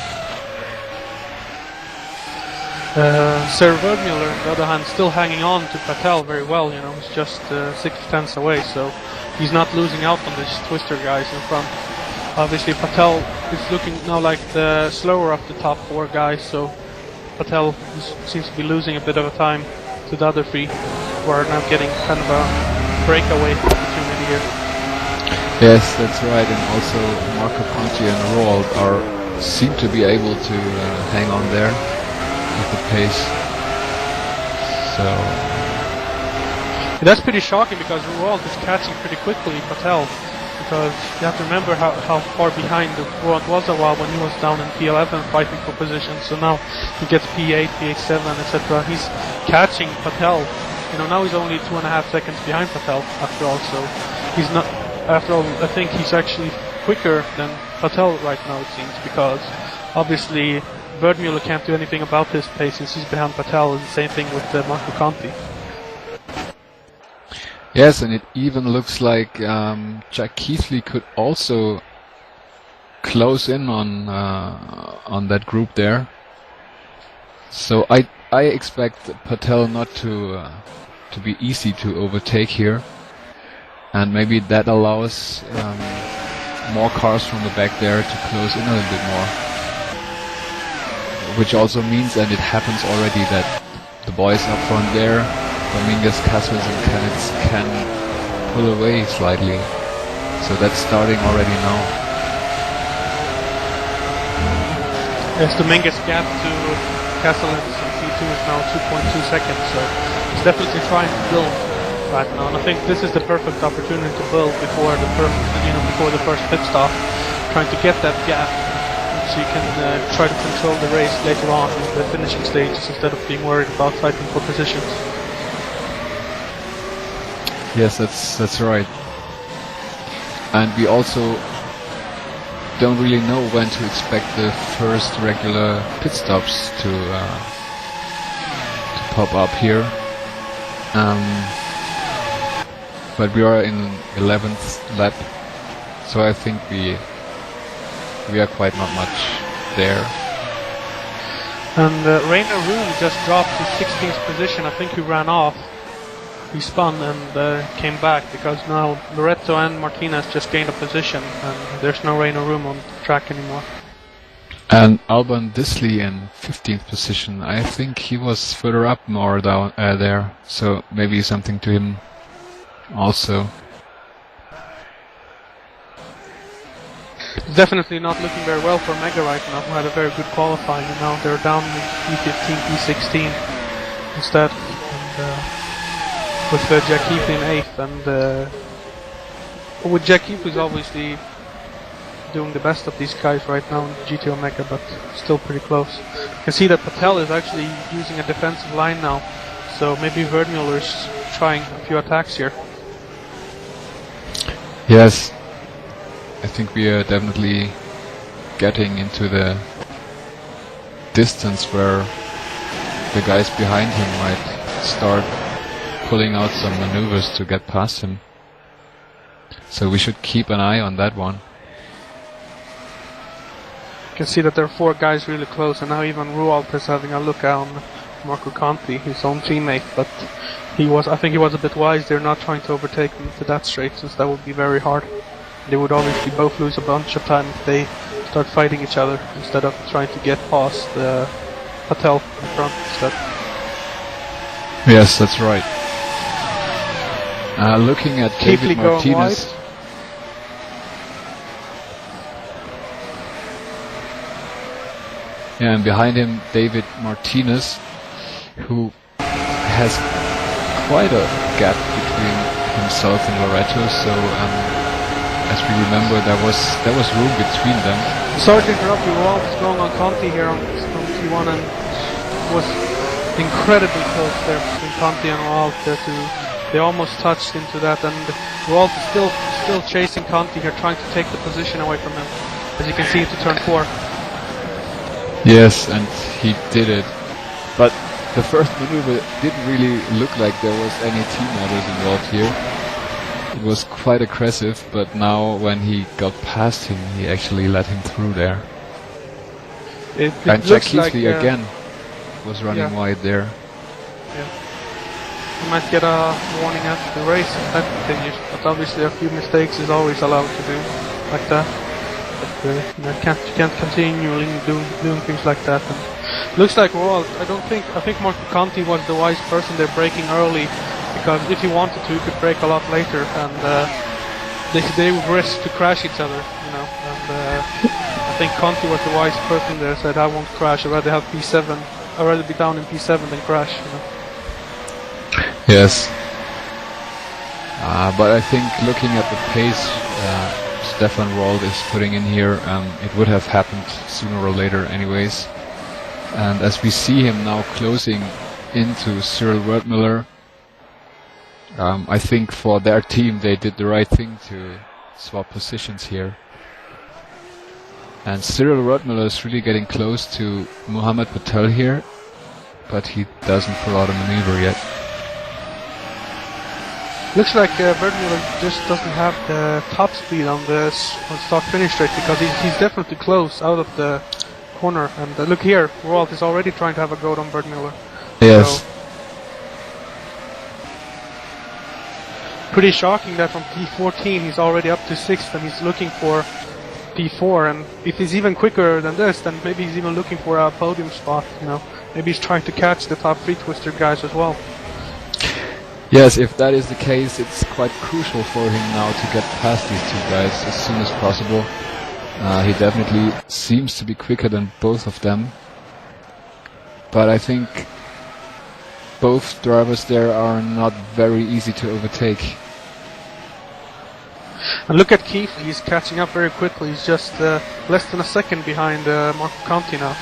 Sir Verdmuller, on the other hand, still hanging on to Patel very well. He's just 6 tenths away, so he's not losing out on these Twister guys in front. Obviously, Patel is looking now like the slower of the top 4 guys, so Patel seems to be losing a bit of a time to the other 3, who are now getting kind of a breakaway opportunity here. Yes, that's right, and also Marco Conti and Roald seem to be able to hang on there with the pace. So that's pretty shocking, because Roald is catching pretty quickly Patel, because you have to remember how far behind Roald was a while when he was down in P11 fighting for position. So now he gets P8, P7, etc. He's catching Patel. Now he's only 2.5 seconds behind Patel after all. So he's not. After all, I think he's actually quicker than Patel right now, it seems, because obviously Verdmuller can't do anything about his pace since he's behind Patel, and the same thing with Marco Conti. yes, and it even looks like Jack Keithley could also close in on that group there. So I expect Patel not to be easy to overtake here, and maybe that allows more cars from the back there to close in a little bit more. Which also means, and it happens already, that the boys up front there, Dominguez, Casas and Kenneth, can pull away slightly. So that's starting already now. Yes, Dominguez gap to Castellans in P2 is now 2.2 seconds, so he's definitely trying to build right now. And I think this is the perfect opportunity to build before the first pit stop, trying to get that gap, so you can try to control the race later on in the finishing stages instead of being worried about fighting for positions. Yes, that's right. And we also don't really know when to expect the first regular pit stops to pop up here. But we are in 11th lap, so I think we are quite not much there. And Reino Room just dropped to 16th position. I think he ran off. He spun and came back, because now Loreto and Martinez just gained a position, and there's no Reino Room on the track anymore. And Alban Disley in 15th position. I think he was further up more down there, so maybe something to him also. It's definitely not looking very well for Mega right now, who had a very good qualifying, and now they're down in P15, P16 instead. And, with Jack Keithley in 8th, and with Jack Keithley is obviously doing the best of these guys right now in GT Omega, but still pretty close. You can see that Patel is actually using a defensive line now, so maybe Verdmuller's trying a few attacks here. Yes. I think we are definitely getting into the distance where the guys behind him might start pulling out some maneuvers to get past him. So we should keep an eye on that one. You can see that there are 4 guys really close, and now even Roald is having a look on Marco Conti, his own teammate, but I think he was a bit wise. They're not trying to overtake him to that straight, since that would be very hard. They would obviously both lose a bunch of time if they start fighting each other, instead of trying to get past Patel in front instead. Yes, that's right. Looking at Keithley David Martinez. going wide. Yeah, and behind him, David Martinez, who has quite a gap between himself and Loretto. So, as we remember, there was room between them. Sorry to interrupt you. Roald is going on Conti here on T1, and was incredibly close there between Conti and Roald. They almost touched into that, and Roald is still chasing Conti here, trying to take the position away from him, as you can see into turn 4. Yes, and he did it. But the first maneuver didn't really look like there was any team orders involved here. It was quite aggressive, but now when he got past him, he actually let him through there. And Jack Keithley again was running wide there. Yeah. You might get a warning after the race if that continues, but obviously a few mistakes is always allowed to do like that. But you can't continually doing things like that. And looks like Roald, I think Marco Conti was the wise person there, braking early, because if he wanted to, he could brake a lot later, and they would risk to crash each other, you know. And I think Conti was the wise person there, said, I won't crash, I'd rather have P7, I'd rather be down in P7 than crash, you know. Yes. But I think looking at the pace Stefan Roald is putting in here, it would have happened sooner or later anyways. And as we see him now closing into Cyril Wertmüller, I think for their team they did the right thing to swap positions here. And Cyril Wertmüller is really getting close to Mohammed Patel here, but he doesn't pull out a maneuver yet. Looks like Wertmüller just doesn't have the top speed on the start finish straight, because he's definitely close out of the corner. And look here, Roald is already trying to have a go on Wertmüller. Yes. So, pretty shocking that from P14 he's already up to 6th and he's looking for P4, and if he's even quicker than this, then maybe he's even looking for a podium spot, you know. Maybe he's trying to catch the top 3 twister guys as well. Yes, if that is the case, it's quite crucial for him now to get past these 2 guys as soon as possible. He definitely seems to be quicker than both of them, but I think both drivers there are not very easy to overtake. And look at Keith, he's catching up very quickly. He's just less than a second behind Marco Conti now.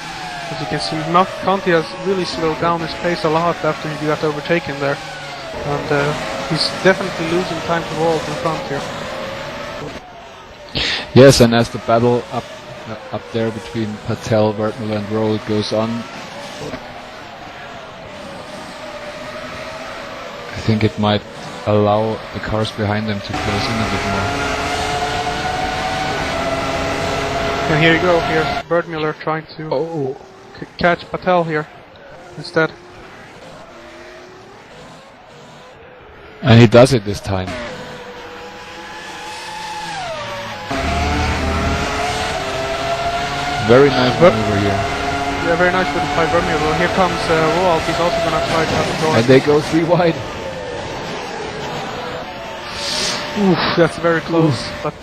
As you can see, Marco Conti has really slowed down his pace a lot after he got overtaken there. And he's definitely losing time to Roald in front here. Yes, and as the battle up there between Patel, Wertmüller and Roald goes on, I think it might allow the cars behind them to close in a bit more. And here you go, here's Wertmüller trying to catch Patel here instead. And he does it this time. Very nice maneuver here. Yeah, very nice with by Wertmüller. Here comes Roald, he's also going to try to have a go. And they go 3 wide. Oof, that's very close, but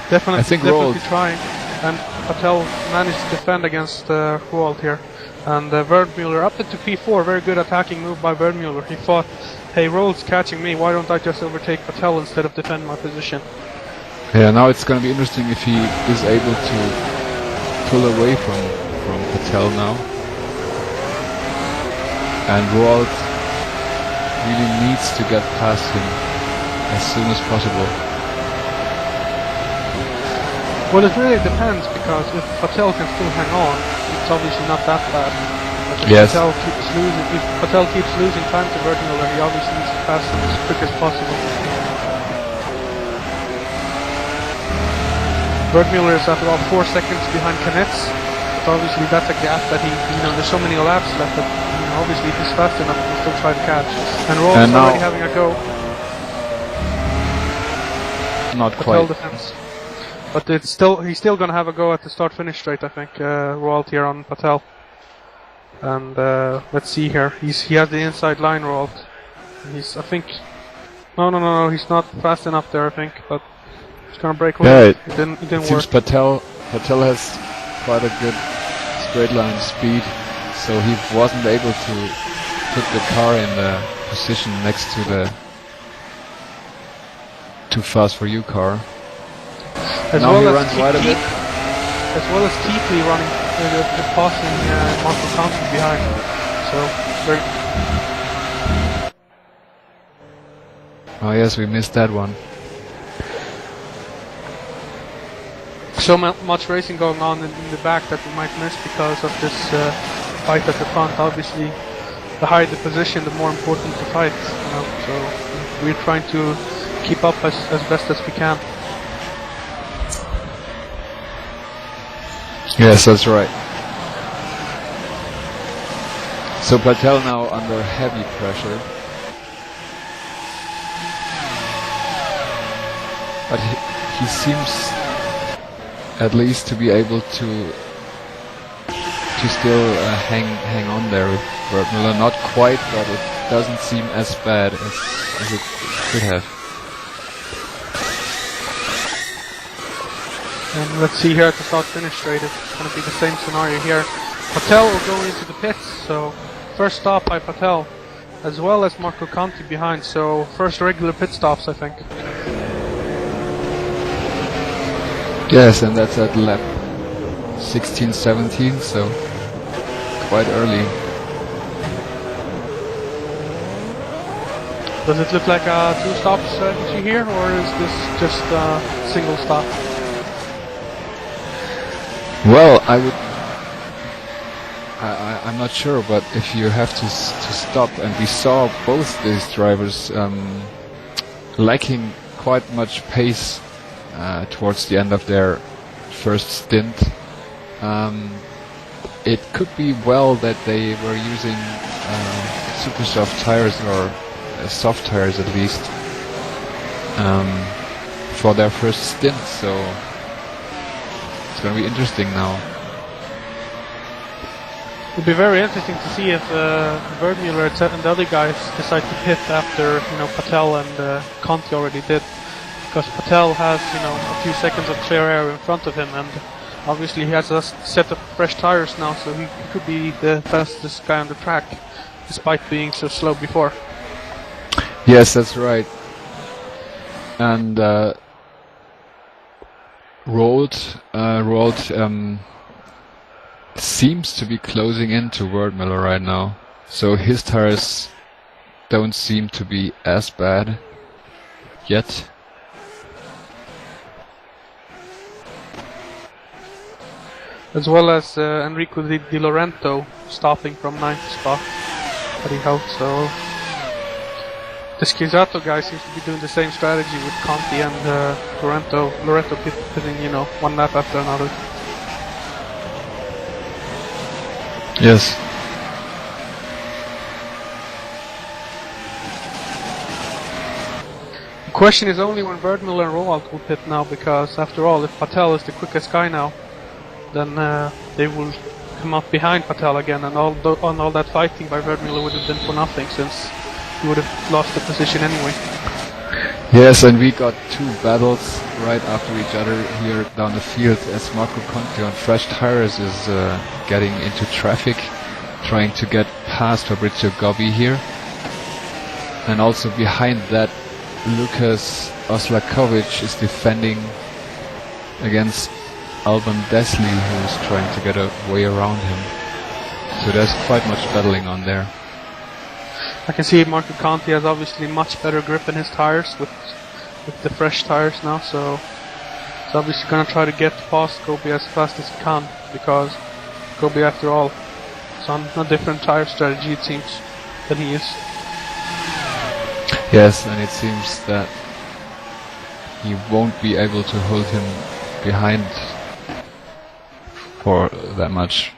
definitely trying. And Patel managed to defend against Roald here. And Wertmüller up into P4, very good attacking move by Wertmüller. He thought, hey, Roald's catching me, why don't I just overtake Patel instead of defend my position? Yeah, now it's going to be interesting if he is able to pull away from Patel now. And Roald really needs to get past him as soon as possible. Well, it really depends, because if Patel can still hang on, it's obviously not that bad. But if Yes. Patel keeps losing time to Bergmüller, he obviously needs to pass him as quick as possible. Bergmüller is after all 4 seconds behind Knetz. But obviously that's a gap that he, there's so many laps left that, obviously if he's fast enough, he can still try to catch. And Rolf's already having a go. Not Patel quite. defense. But he's still gonna have a go at the start-finish straight, I think, Roald here on Patel. And let's see here. He has the inside line, Roald. He's, I think, no, he's not fast enough there, I think, but he's gonna break away. Yeah, it didn't It work. seems Patel has quite a good straight line speed, so he wasn't able to put the car in the position next to the Too Fast For You car. As Now well he as runs wide a bit. As well as Keithley running, passing Marco Conti behind. So, very... Oh yes, we missed that one. So much racing going on in the back that we might miss because of this fight at the front. Obviously, the higher the position, the more important the fight. So we're trying to keep up as best as we can. Yes, that's right. So Patel now under heavy pressure. But he seems at least to be able to still hang on there with Bergmüller. Not quite, but it doesn't seem as bad as it could have. And let's see here at the start-finish straight, it's going to be the same scenario here. Patel will go into the pits, so first stop by Patel, as well as Marco Conti behind, so first regular pit stops, I think. Yes, and that's at lap 16, 17, so quite early. Does it look like a two-stop strategy here, or is this just a single stop? Well, I'm not sure, but if you have to stop, and we saw both these drivers lacking quite much pace towards the end of their first stint. It could be well that they were using super soft tires, or soft tires at least, for their first stint, so it's going to be interesting now. It'll be very interesting to see if Bergmüller and the other guys decide to pit after Patel and Conti already did, because Patel has a few seconds of clear air in front of him, and obviously he has a set of fresh tires now, so he could be the fastest guy on the track, despite being so slow before. Yes, that's right. And Roald seems to be closing into Bergmüller right now, so his tires don't seem to be as bad yet. As well as Enrico Di Laurento stopping from 9th spot that he held, so the Schizato guy seems to be doing the same strategy with Conti and Laurento pitting, one lap after another. Yes. The question is only when Bergmüller and Roald will pit now, because after all, if Patel is the quickest guy now, then they will come up behind Patel again, and all that fighting by Bergmüller would have been for nothing, since he would have lost the position anyway. Yes, and we got two battles right after each other here down the field, as Marco Conti on fresh tires is getting into traffic, trying to get past Fabrizio Gobbi here. And also behind that, Lukas Oslakovic is defending against Alban Desley, who is trying to get a way around him. So there's quite much battling on there. I can see Marco Conti has obviously much better grip in his tires with the fresh tires now, so He's obviously gonna try to get past Gobi as fast as he can, because Gobi, after all, is on a different tire strategy, it seems, than he is. Yes, and it seems that he won't be able to hold him behind for that much.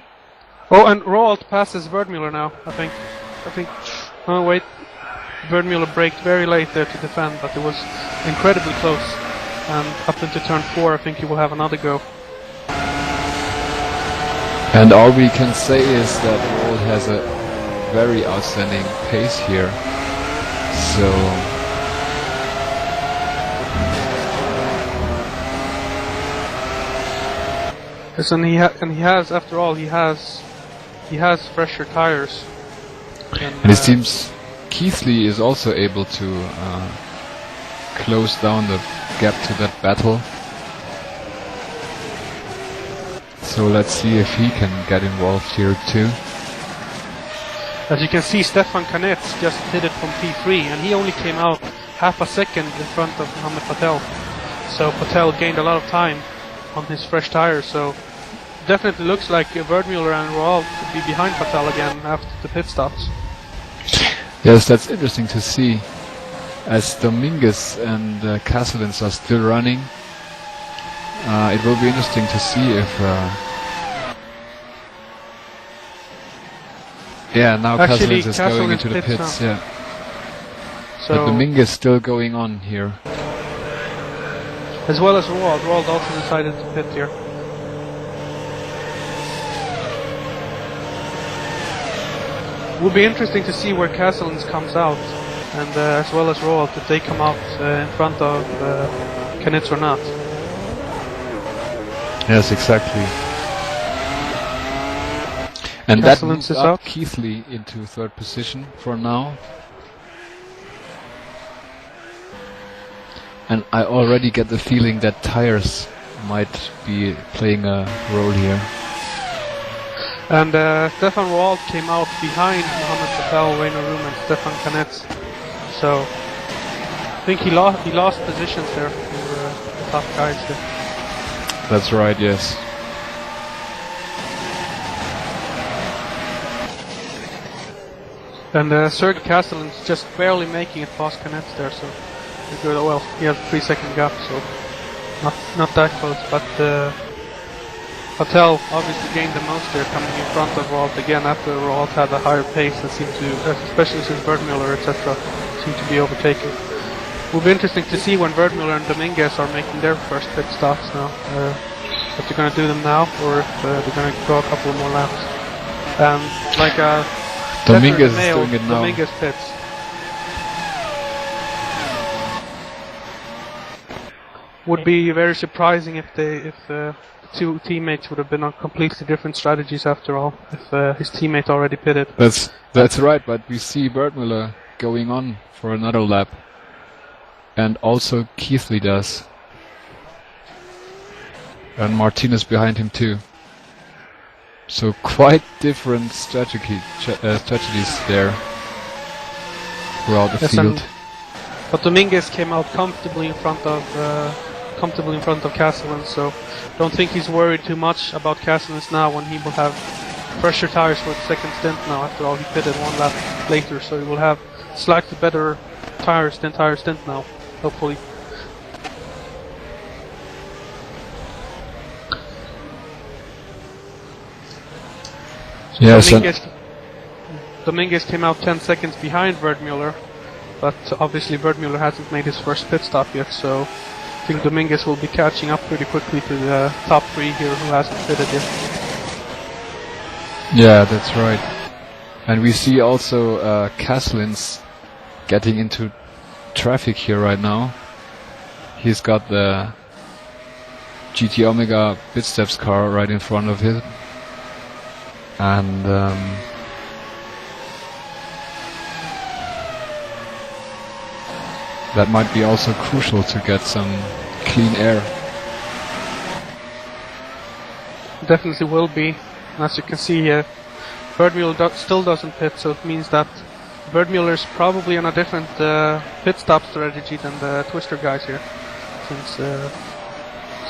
Oh, and Roald passes Werdmuller now, I think. Oh wait, Werdmuller braked very late there to defend, but it was incredibly close. And up into turn 4, I think he will have another go. And all we can say is that Roald has a very outstanding pace here. So yes, and he has, after all, he has fresher tires. and it seems Keithley is also able to close down the gap to that battle. So let's see if he can get involved here too. As you can see, Stefan Kanets just hit it from P3, and he only came out half a second in front of Mohamed Patel. So Patel gained a lot of time on his fresh tires, so definitely looks like Werdmuller and Roald could be behind Patel again after the pit stops. Yes, that's interesting to see. As Dominguez and Castellans are still running, it will be interesting to see if now Actually, Castellans is going into the pits, yeah. So But Dominguez still going on here. as well as Roald. Roald also decided to pit here. Will be interesting to see where Castellans comes out, and as well as Roald, if they come out in front of Kanets or not. Yes, exactly. And that Castellans moves is up out. Keithley into third position for now. And I already get the feeling that tires might be playing a role here. And Stefan Roald came out behind Mohamed Patel, Rainer Room, and Stefan Kanets. So I think he lost positions there for the top guys there. That's right, yes. And Sergei Castellans just barely making it past Kanets there, so he's good. Well, he has a 3-second gap, so not that close. But Patel obviously gained the most there, coming in front of Roald again after Roald had a higher pace that seemed to, especially since Werdmuller, etc., seemed to be overtaken. It will be interesting to see when Werdmuller and Dominguez are making their first pit stops now. If they're going to do them now, or if they're going to go a couple of more laps. Dominguez is doing it now. Dominguez pits. Would be very surprising if the two teammates would have been on completely different strategies after all, if his teammate already pitted. That's right, but we see Werdmuller going on for another lap. And also Keithley does. And Martinez behind him too. So quite different strategies there throughout the field. But Dominguez came out comfortably in front of Castellans, so don't think he's worried too much about Castellans now when he will have fresher tires for the second stint now. After all, he pitted one lap later, so he will have slightly better tires than entire stint now, hopefully. Yes, Dominguez came out 10 seconds behind Werdmuller, but obviously Werdmuller hasn't made his first pit stop yet, so I think Dominguez will be catching up pretty quickly to the top 3 here who hasn't pitted yet. yeah, that's right. And we see also Castellans getting into traffic here right now. He's got the GT Omega Bitsteps car right in front of him. And that might be also crucial to get some clean air. Definitely will be. As you can see here, Werdmuller still doesn't pit, so it means that Werdmuller is probably on a different pit stop strategy than the Twister guys here, since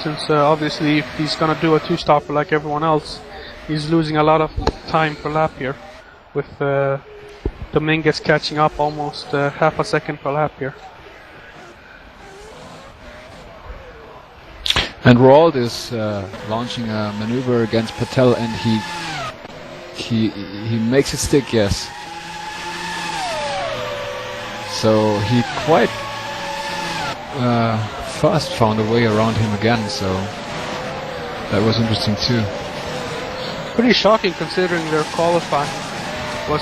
since obviously if he's gonna do a two-stopper like everyone else, he's losing a lot of time per lap here, with Dominguez catching up almost half a second per lap here. And Rawld is launching a maneuver against Patel, and he makes it stick, yes. So he quite fast found a way around him again, so that was interesting too. Pretty shocking considering their qualifying was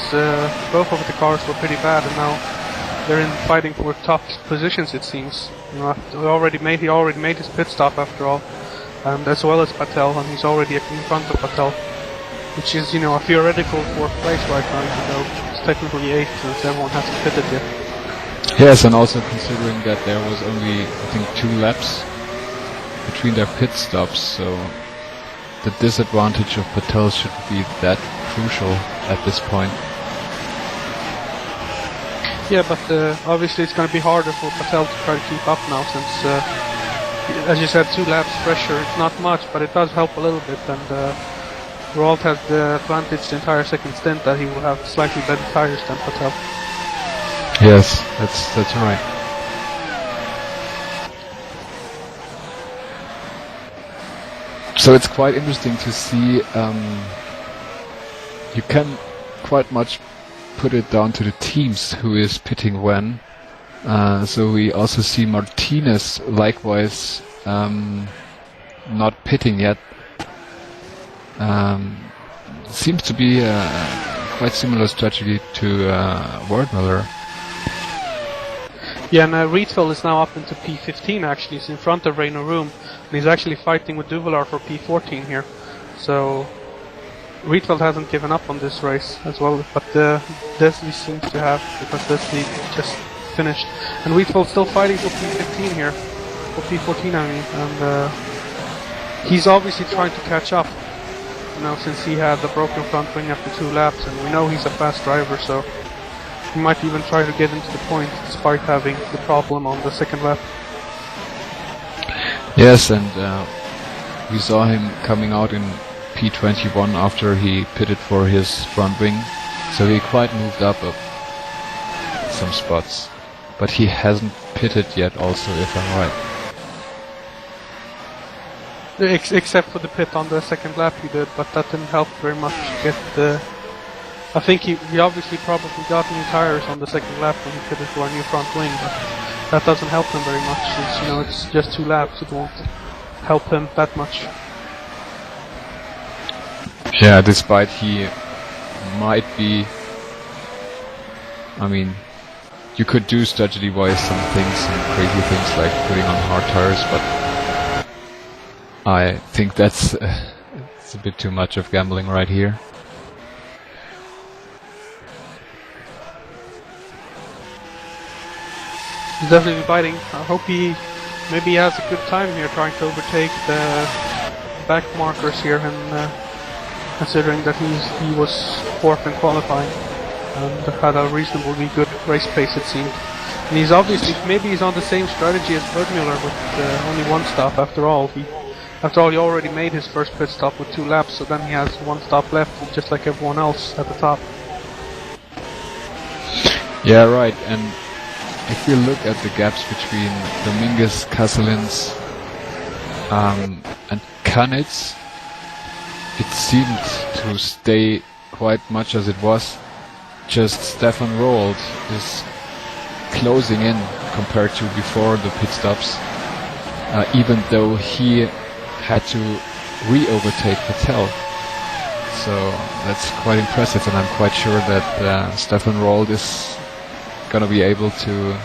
both of the cars were pretty bad, and now they're in fighting for top positions, it seems. You know, he already made his pit stop after all, and as well as Patel, and he's already in front of Patel, which is, you know, a theoretical fourth place right now, even though it's technically eighth since everyone hasn't pitted yet. Yes, and also considering that there was only, I think, 2 laps between their pit stops, so the disadvantage of Patel shouldn't be that crucial at this point. Yeah, but obviously it's going to be harder for Patel to try to keep up now, since, as you said, 2 laps pressure. It's not much, but it does help a little bit, and Rawld has the advantage the entire second stint that he will have slightly better tires than Patel. Yes, that's right. So it's quite interesting to see. You can quite much put it down to the teams who is pitting when. So we also see Martinez likewise not pitting yet. Seems to be a quite similar strategy to Wardmiller. Yeah, and Rietveld is now up into P15 actually. He's in front of Rainer Room, and he's actually fighting with Duvelar for P14 here. So Rietveld hasn't given up on this race as well, but Desley seems to have, because Desley just finished. And Rietveld still fighting for P15 here, for P14 I mean, and he's obviously trying to catch up, you know, since he had the broken front wing after 2 laps, and we know he's a fast driver, so he might even try to get into the point despite having the problem on the second lap. Yes, and we saw him coming out in P21 after he pitted for his front wing, so he quite moved up some spots, but he hasn't pitted yet also, if I'm right. Except for the pit on the second lap he did, but that didn't help very much to get the... I think he obviously probably got new tires on the second lap when he pitted for a new front wing, but that doesn't help him very much, since, you know, it's just 2 laps, it won't help him that much. Yeah, despite he might be... I mean, you could do strategy-wise some things, some crazy things like putting on hard tires, but I think that's it's a bit too much of gambling right here. He's definitely biting. I hope maybe he has a good time here trying to overtake the back markers here, and considering that he was 4th in qualifying and had a reasonably good race pace, it seemed. And he's obviously, maybe he's on the same strategy as Bergmuller with only 1 stop after all. He already made his first pit stop with 2 laps, so then he has 1 stop left, just like everyone else at the top. Yeah, right, and if you look at the gaps between Dominguez, Kasselins, and Kanitz, it seemed to stay quite much as it was. Just Stefan Rawld is closing in compared to before the pit stops, even though he had to re-overtake Patel. So that's quite impressive, and I'm quite sure that Stefan Rawld is gonna be able to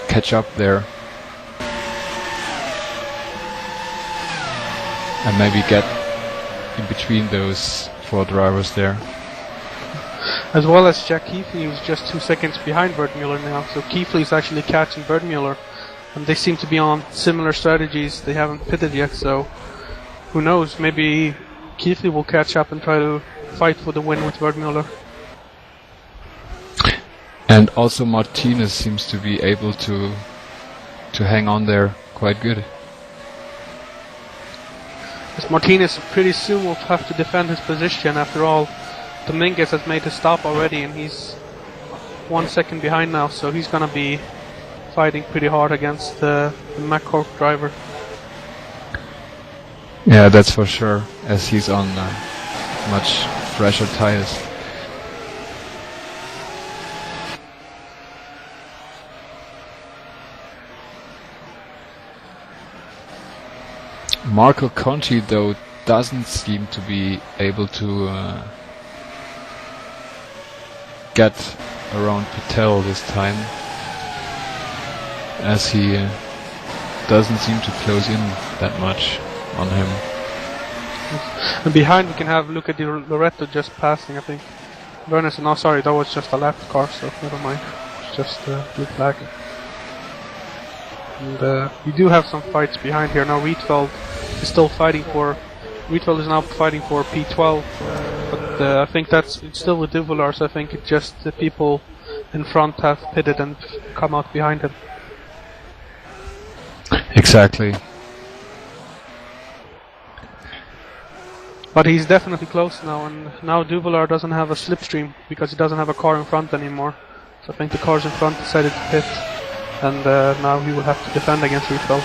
catch up there and maybe get in between those 4 drivers there. As well as Jack Keithley, who's just 2 seconds behind Bergmuller now, so Keithley is actually catching Bergmuller, and they seem to be on similar strategies. They haven't pitted yet, so who knows, maybe Keithley will catch up and try to fight for the win with Bergmuller. And also Martinez seems to be able to hang on there quite good. As Martinez pretty soon will have to defend his position. After all, Dominguez has made his stop already, and he's 1 second behind now, so he's gonna be fighting pretty hard against the McCork driver. Yeah, that's for sure, as he's on much fresher tires. Marco Conti, though, doesn't seem to be able to get around Patel this time, as he doesn't seem to close in that much on him. And behind we can have a look at the Loretto just passing, I think. Berners, no, sorry, that was just a lap car, so never mind. It's just blue flag. And we do have some fights behind here. Now Rietveld is still fighting for... Rietveld is now fighting for P12, but I think it's still with Duvoulard, so I think it's just the people in front have pitted and come out behind him. Exactly. But he's definitely close now, and now Duvoulard doesn't have a slipstream because he doesn't have a car in front anymore. So I think the cars in front decided to pit, and now he will have to defend against Rietveld.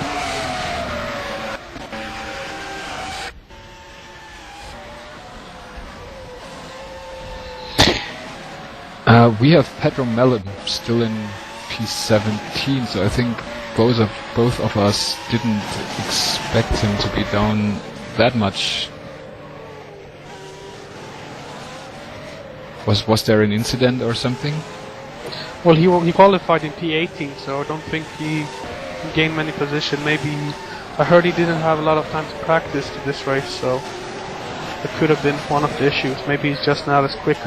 We have Pedro Mellon still in P17, so I think both of us didn't expect him to be down that much. Was there an incident or something? Well, he qualified in P18, so I don't think he gained many position. Maybe I heard he didn't have a lot of time to practice to this race, so that could have been one of the issues. Maybe he's just not as quick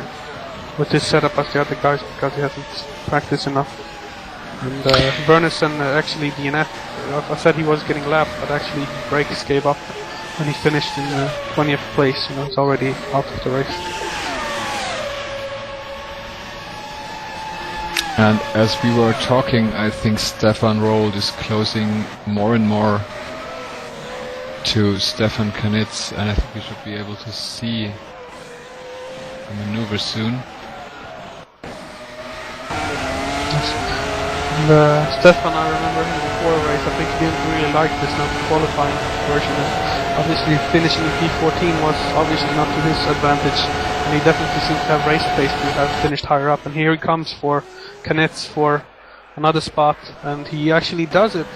with his setup as the other guys because he hasn't practiced enough. And Berners and actually DNF, I said he was getting lapped, but actually brakes gave up when he finished in 20th place. You know, he's already out of the race. And as we were talking, I think Stefan Rold is closing more and more to Stefan Kanitz, and I think we should be able to see a maneuver soon. Stefan, I remember him before the race. I think he didn't really like this qualifying version. And obviously, finishing in P14 was obviously not to his advantage, and he definitely seems to have race pace to have finished higher up. And here he comes for Kanitz for another spot, and he actually does it.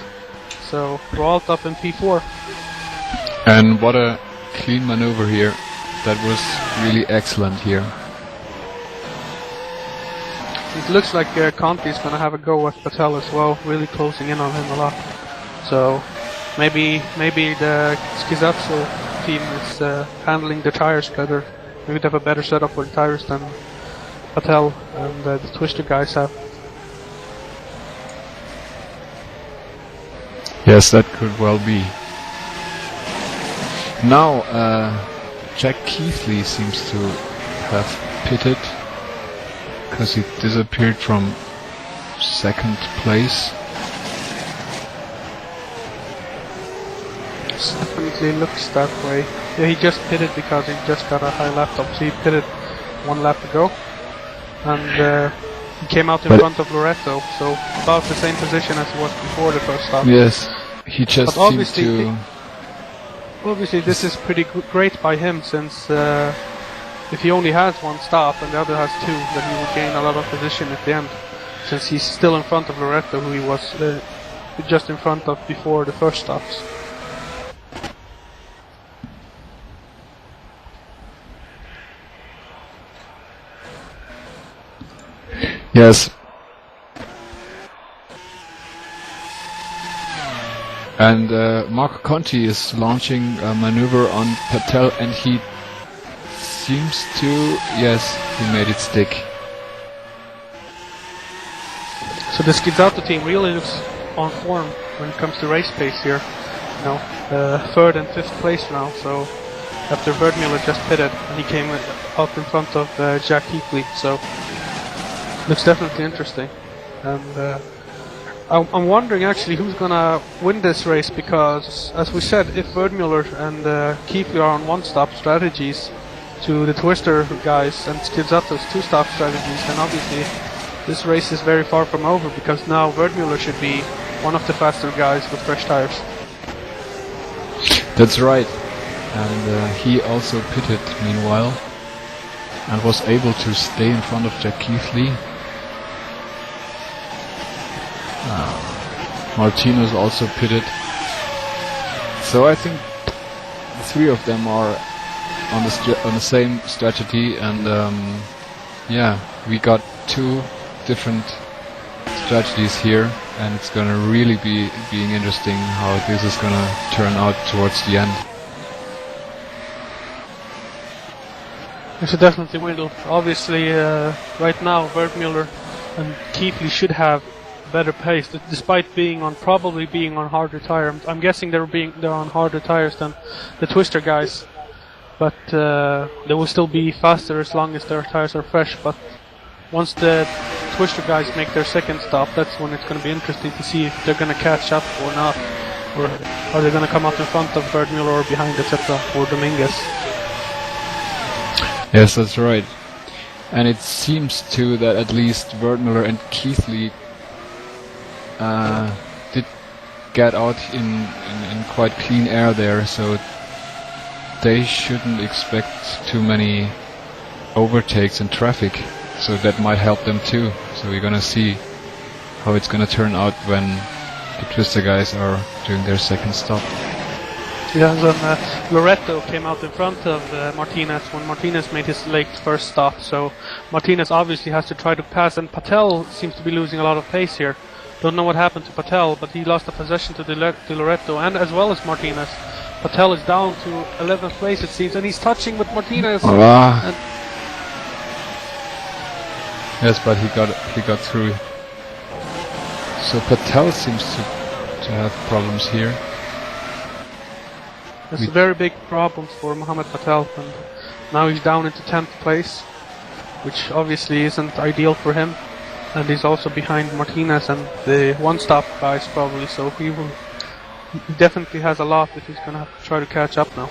So Roald up in P4. And what a clean maneuver here. That was really excellent here. It looks like Conti is going to have a go with Patel as well, really closing in on him a lot. So maybe the Schizazzo team is handling the tires better. Maybe they have a better setup for the tires than Patel and the Twister guys have. Yes, that could well be. Now, Jack Keithley seems to have pitted, because he disappeared from second place. It definitely looks that way. Yeah, he just pitted because he just got a high lap top, so he pitted 1 lap ago. And he came out in front of Loretto, so about the same position as he was before the first stop. Yes, he just seemed to... Obviously this is pretty great by him, since if he only has 1 stop and the other has 2, then he will gain a lot of position at the end, since he's still in front of Loretto, who he was just in front of before the first stops. Yes. And Marco Conti is launching a maneuver on Patel, and he seems to... yes, he made it stick. So the Schizzato team really looks on form when it comes to race pace here. You know, 3rd and 5th place now, so after Verdmuller just pitted, and he came up in front of Jack Keithley, so looks definitely interesting. And I'm wondering actually who's gonna win this race, because, as we said, if Werdmuller and Keithley are on one-stop strategies to the Twister guys and Skizato's two-stop strategies, then obviously this race is very far from over, because now Werdmuller should be one of the faster guys with fresh tires. That's right. And he also pitted meanwhile and was able to stay in front of Jack Keithley. Martinez also pitted. So I think the three of them are on the same strategy, and yeah, we got two different strategies here, and it's gonna really be being interesting how this is gonna turn out towards the end. Yes, it definitely will. Obviously, right now, Werdmuller and Keithley should have better pace, despite probably being on harder tires. I'm guessing they're on harder tires than the Twister guys, but they will still be faster as long as their tires are fresh. But once the Twister guys make their second stop, that's when it's going to be interesting to see if they're going to catch up or not, or are they going to come out in front of Werdmuller or behind, etc., or Dominguez. Yes, that's right. And it seems too that at least Werdmuller and Keithley did get out in quite clean air there, so they shouldn't expect too many overtakes in traffic, so that might help them too. So we're gonna see how it's gonna turn out when the Twister guys are doing their second stop. Yeah, and then Loreto came out in front of Martinez when Martinez made his late first stop, so Martinez obviously has to try to pass, and Patel seems to be losing a lot of pace here. Don't know what happened to Patel, but he lost the possession to Loreto, and as well as Martinez. Patel is down to 11th place, it seems, and he's touching with Martinez. Yes, but he got through. So Patel seems to have problems here. There's very big problems for Mohamed Patel, and now he's down into 10th place, which obviously isn't ideal for him. And he's also behind Martinez and the one-stop guys probably, so he definitely has a lot that he's going to have to try to catch up now.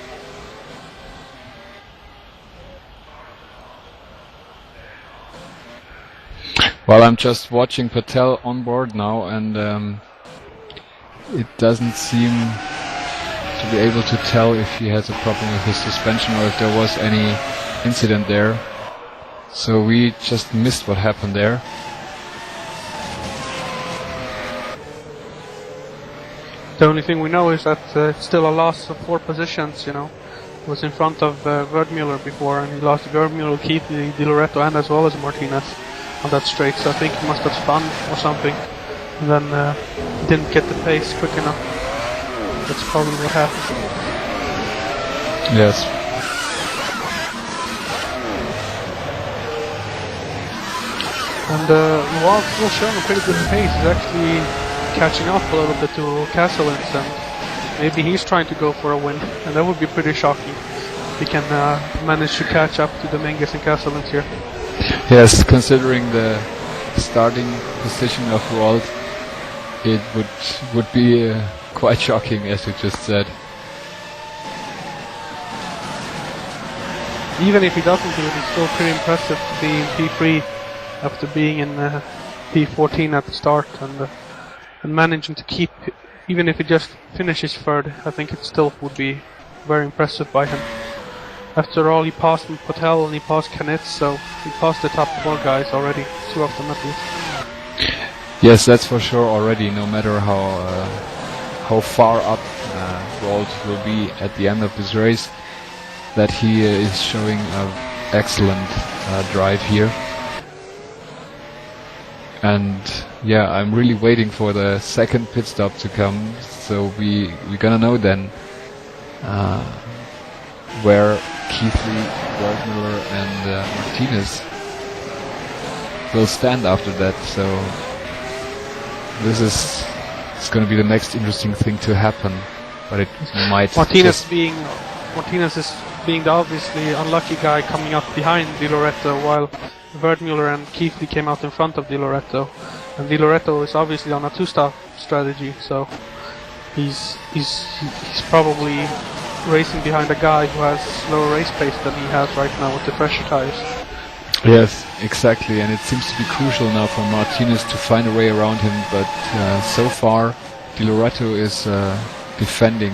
Well, I'm just watching Patel on board now, and it doesn't seem to be able to tell if he has a problem with his suspension or if there was any incident there. So we just missed what happened there. The only thing we know is that it's still a loss of 4 positions, you know. He was in front of Werdmuller before, and he lost Werdmuller, Keithley, Di Loreto, and as well as Martinez on that straight, so I think he must have spun or something, and then he didn't get the pace quick enough. That's probably what happened. Yes. And Wald's showing a pretty good pace. He's actually catching up a little bit to Kasselins, and maybe he's trying to go for a win, and that would be pretty shocking if he can manage to catch up to Dominguez and Kasselins here. Yes, considering the starting position of Wald, it would be quite shocking, as you just said. Even if he doesn't do it, it's still pretty impressive to be in P3 after being in P14 at the start, and managing to keep, even if he just finishes third, I think it still would be very impressive by him. After all, he passed Patel and he passed Kanitz, so he passed the top 4 guys already, 2 of them at least. Yes, that's for sure already, no matter how far up Wald will be at the end of this race, that he is showing an excellent drive here. And yeah, I'm really waiting for the second pit stop to come, so we're gonna know then where Keithley, Werdmuller and Martinez will stand after that. So this is gonna be the next interesting thing to happen, but it might. Martinez is being the obviously unlucky guy coming up behind Di Loreto, while Werdmuller and Keithley came out in front of Di Loreto. And Di Loreto is obviously on a two-stop strategy, so he's probably racing behind a guy who has slower race pace than he has right now with the fresher tires. Yes, exactly, and it seems to be crucial now for Martinez to find a way around him, but so far Di Loreto is defending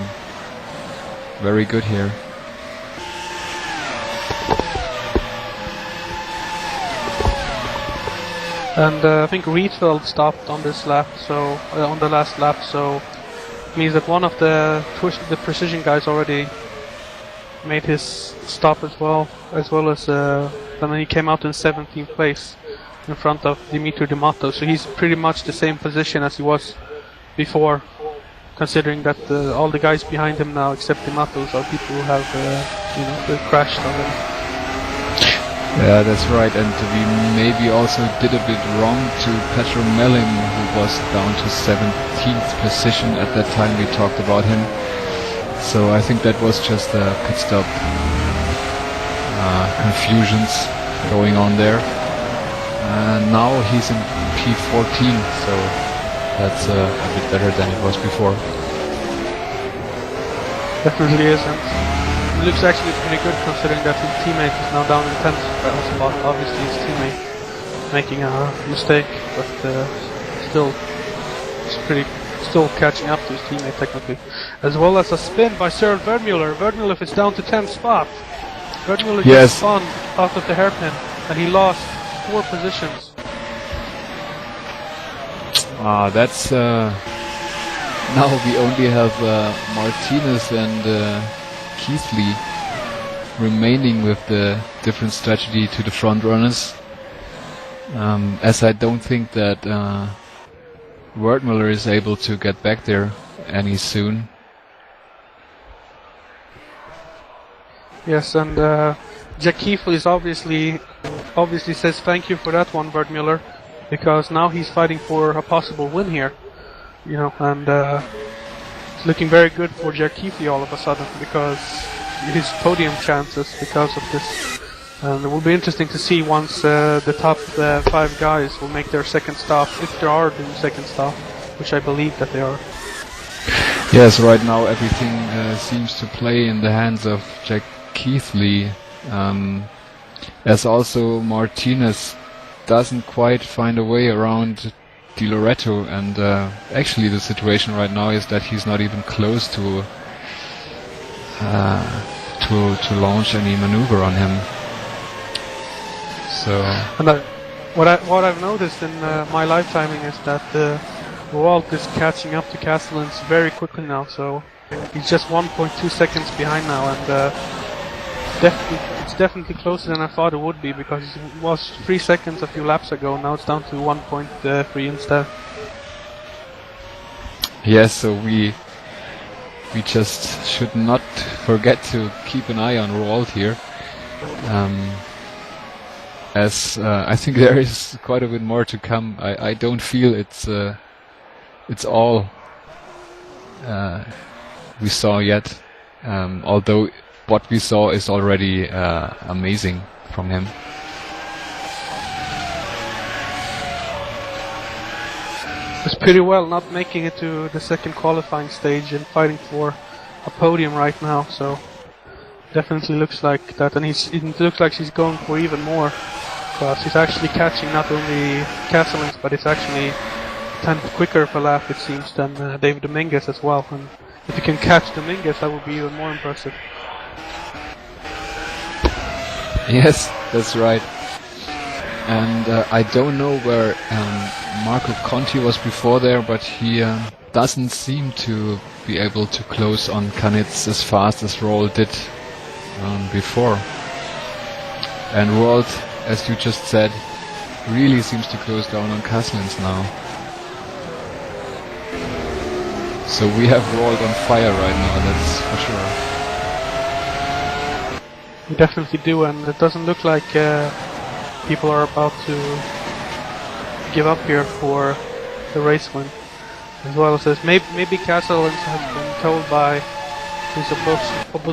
very good here. And I think Rietveld stopped on this lap, so on the last lap, so it means that one of the precision guys already made his stop as well as then he came out in 17th place in front of Dimitri D'Amato. So he's pretty much the same position as he was before, considering that all the guys behind him now, except D'Amatos, are people who have crashed already. Yeah, that's right, and we maybe also did a bit wrong to Petro Melim, who was down to 17th position at that time we talked about him. So I think that was just a pit stop confusions going on there. And now he's in P14, so that's a bit better than it was before. Definitely is, and it looks actually pretty good considering that his teammate is now down in 10th spot. Obviously his teammate making a mistake, but still catching up to his teammate technically. As well as a spin by Cyril Vermeulen. Vermeulen is down to 10th spot. Vermeulen just spun out of the hairpin and he lost 4 positions. That's now we only have Martinez and Keithley remaining with the different strategy to the front runners, as I don't think that Wertmüller is able to get back there any soon. Yes, and Jack Keithley is obviously says thank you for that one, Wertmüller, because now he's fighting for a possible win here, and it's looking very good for Jack Keithley all of a sudden because his podium chances because of this. And it will be interesting to see once the top 5 guys will make their second stop, if they are doing second stop, which I believe that they are. Yes, right now everything seems to play in the hands of Jack Keithley, as also Martinez doesn't quite find a way around Di Loreto, and actually the situation right now is that he's not even close to launch any maneuver on him. So, and what I've noticed in my lifetiming is that Walt is catching up to Castellans very quickly now. So he's just 1.2 seconds behind now, and it's definitely closer than I thought it would be because it was 3 seconds a few laps ago. Now it's down to 1.3 instead. Yes, so we just should not forget to keep an eye on Roald here, as I think there is quite a bit more to come. I don't feel it's all we saw yet, although what we saw is already amazing from him. It's pretty well not making it to the second qualifying stage and fighting for a podium right now, so definitely looks like that, and it looks like he's going for even more because he's actually catching not only Castellans but it's actually 10th quicker per lap it seems than David Dominguez as well, and if he can catch Dominguez that would be even more impressive. Yes, that's right. And I don't know where Marco Conti was before there, but he doesn't seem to be able to close on Kanitz as fast as Roald did before. And Roald, as you just said, really seems to close down on Castellans now. So we have Roald on fire right now, that's for sure. We definitely do, and it doesn't look like people are about to give up here for the race win. As well as this, maybe Castellans has been told by his about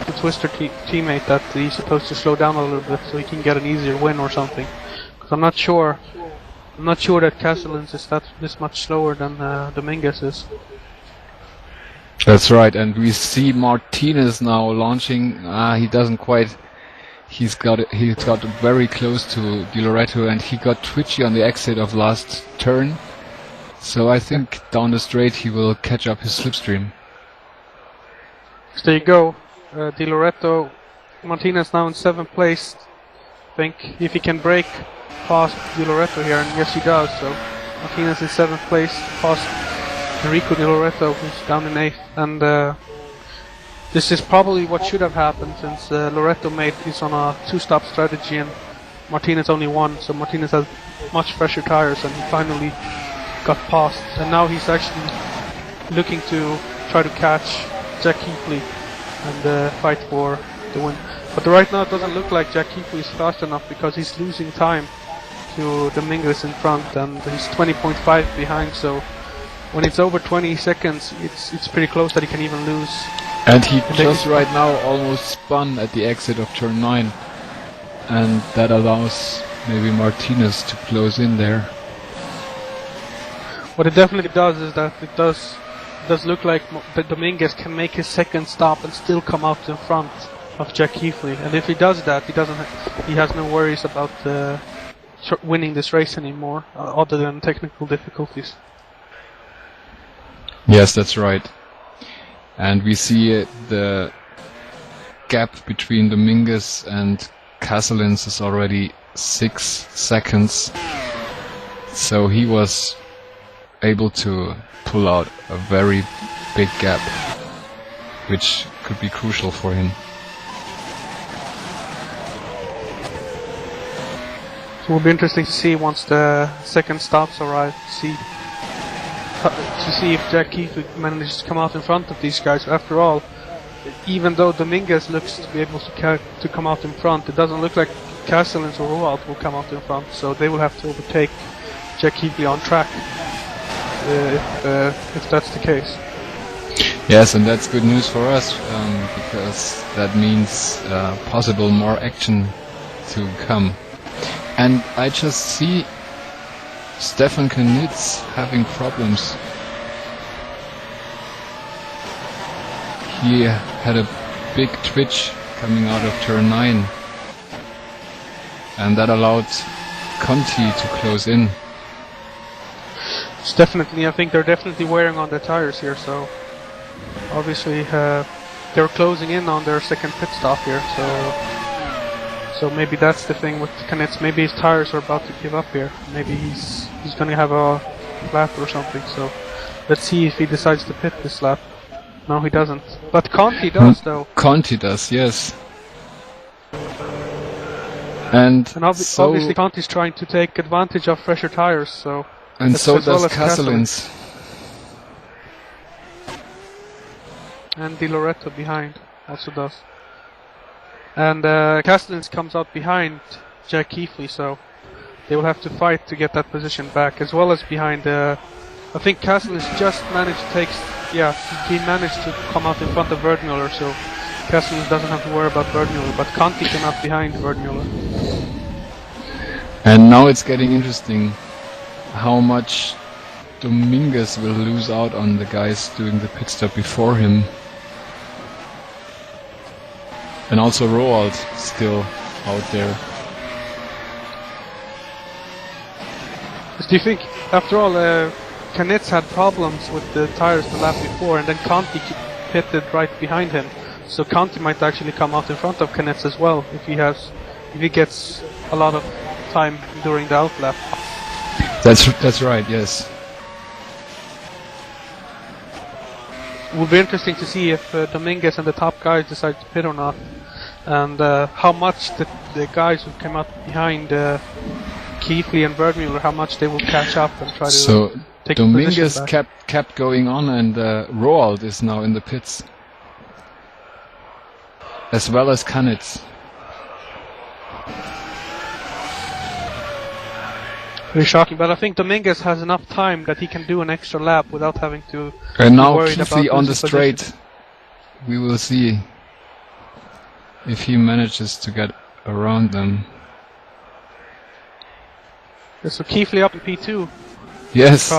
the Twister teammate that he's supposed to slow down a little bit so he can get an easier win or something. Because I'm not sure I'm not sure that Castellans is this much slower than Dominguez is. That's right, and we see Martinez now launching. He doesn't quite. He's got very close to Di Loreto, and he got twitchy on the exit of last turn. So I think down the straight he will catch up his slipstream. So there you go, Di Loreto. Martinez now in 7th place. I think if he can break past Di Loreto here, and yes he does. So Martinez in 7th place, past Enrico Di Loreto, who's down in 8th, and this is probably what should have happened, since Loreto is on a 2-stop strategy and Martinez only 1, so Martinez has much fresher tires and he finally got past, and now he's actually looking to try to catch Jack Keithley and fight for the win. But right now it doesn't look like Jack Keithley is fast enough, because he's losing time to Dominguez in front, and he's 20.5 behind, so when it's over 20 seconds it's pretty close that he can even lose. And he just right now almost spun at the exit of turn 9, and that allows maybe Martinez to close in there. What it definitely does is that it does look like that Dominguez can make his second stop and still come out in front of Jack Keithley, and if he does that, he has no worries about winning this race anymore, other than technical difficulties. Yes, that's right. And we see the gap between Dominguez and Castellans is already 6 seconds. So he was able to pull out a very big gap, which could be crucial for him. So it will be interesting to see once the second stops arrive, to see if Jack Keithley manages to come out in front of these guys. After all, even though Dominguez looks to be able to come out in front, it doesn't look like Castellans or Roald will come out in front, so they will have to overtake Jack Keithley on track if that's the case. Yes, and that's good news for us, because that means possible more action to come. And I just see Stefan Knitz having problems. He had a big twitch coming out of turn 9, and that allowed Conti to close in. I think they're definitely wearing on their tires here, so obviously they're closing in on their second pit stop here, so maybe that's the thing with Knitz. Maybe his tires are about to give up here. Maybe he's going to have a flat or something, so let's see if he decides to pit this lap. No, he doesn't. But Conti does, though. Conti does, yes. And obviously Conti's trying to take advantage of fresher tires, so... And so does Castellans. And Di Loreto behind also does. And Castellans comes out behind Jack Keithley, so they will have to fight to get that position back, as well as behind I think Castellans just managed to he managed to come out in front of Verdmuller, so Castellans doesn't have to worry about Verdmuller, but Conti came out behind Verdmuller. And now it's getting interesting how much Dominguez will lose out on the guys doing the pit stop before him. And also Roald still out there. Do you think, after all, Knitz had problems with the tires the lap before, and then Conti pitted right behind him, so Conti might actually come out in front of Knitz as well if he gets a lot of time during the outlap. That's right, yes. It will be interesting to see if Dominguez and the top guys decide to pit or not, and how much the guys who came out behind Keithley and Verdmuller, how much they will catch up and try to take Dominguez kept going on, and Roald is now in the pits, as well as Knitz. Pretty shocking, but I think Dominguez has enough time that he can do an extra lap without having to and be now worried Keithley about on the position. straight. We will see if he manages to get around them. So Keithley up in P2. Yes.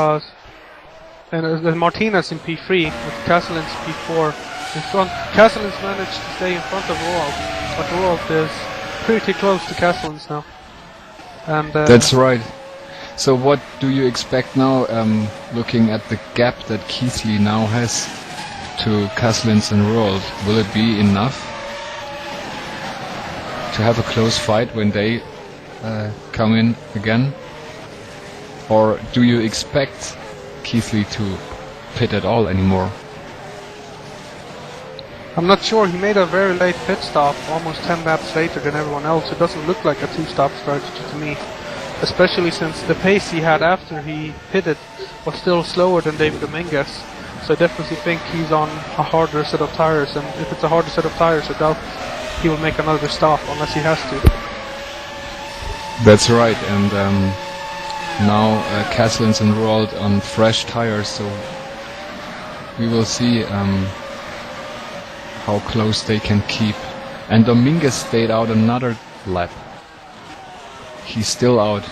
And Martinez in P3 with Castellans P4 in front. Castellans managed to stay in front of Roald, but Roald is pretty close to Castellans now. And that's right. So what do you expect now, looking at the gap that Keithley now has to Castellans and Roald? Will it be enough to have a close fight when they come in again? Or do you expect Keithley to pit at all anymore? I'm not sure. He made a very late pit stop, almost 10 laps later than everyone else. It doesn't look like a two-stop strategy to me, especially since the pace he had after he pitted was still slower than David Dominguez. So I definitely think he's on a harder set of tires, and if it's a harder set of tires, I doubt he will make another stop unless he has to. That's right, and now Castellans and Roald on fresh tires, so we will see how close they can keep. And Dominguez stayed out another lap. He's still out.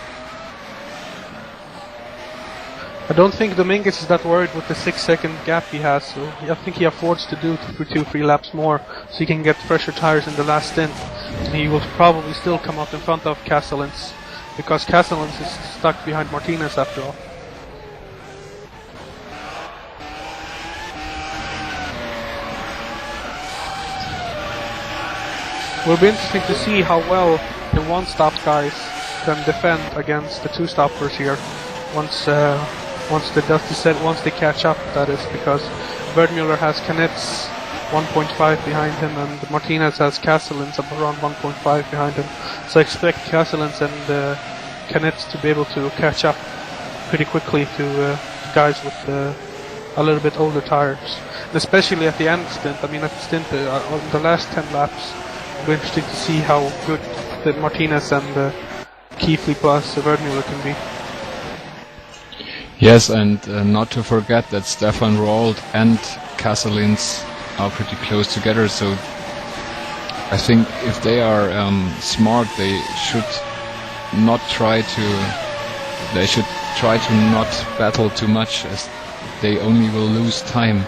I don't think Dominguez is that worried with the 6-second gap he has, so I think he affords to do 2-3 laps more so he can get fresher tires in the last stint. And he will probably still come out in front of Castellans, because Castellans is stuck behind Martinez after all. It will be interesting to see how well the one-stop guys can defend against the two-stoppers here once they catch up, that is, because Wertmüller has Knetz 1.5 behind him and Martinez has Castellans around 1.5 behind him. So I expect Castellans and Knetz to be able to catch up pretty quickly to guys with a little bit older tires. And especially at the end stint, I mean at the stint on the last 10 laps, it'll be interesting to see how good the Martinez and Keithley plus Wertmüller can be. Yes, and not to forget that Stefan Roald and Castellans are pretty close together, so I think if they are smart, they should try to not battle too much, as they only will lose time.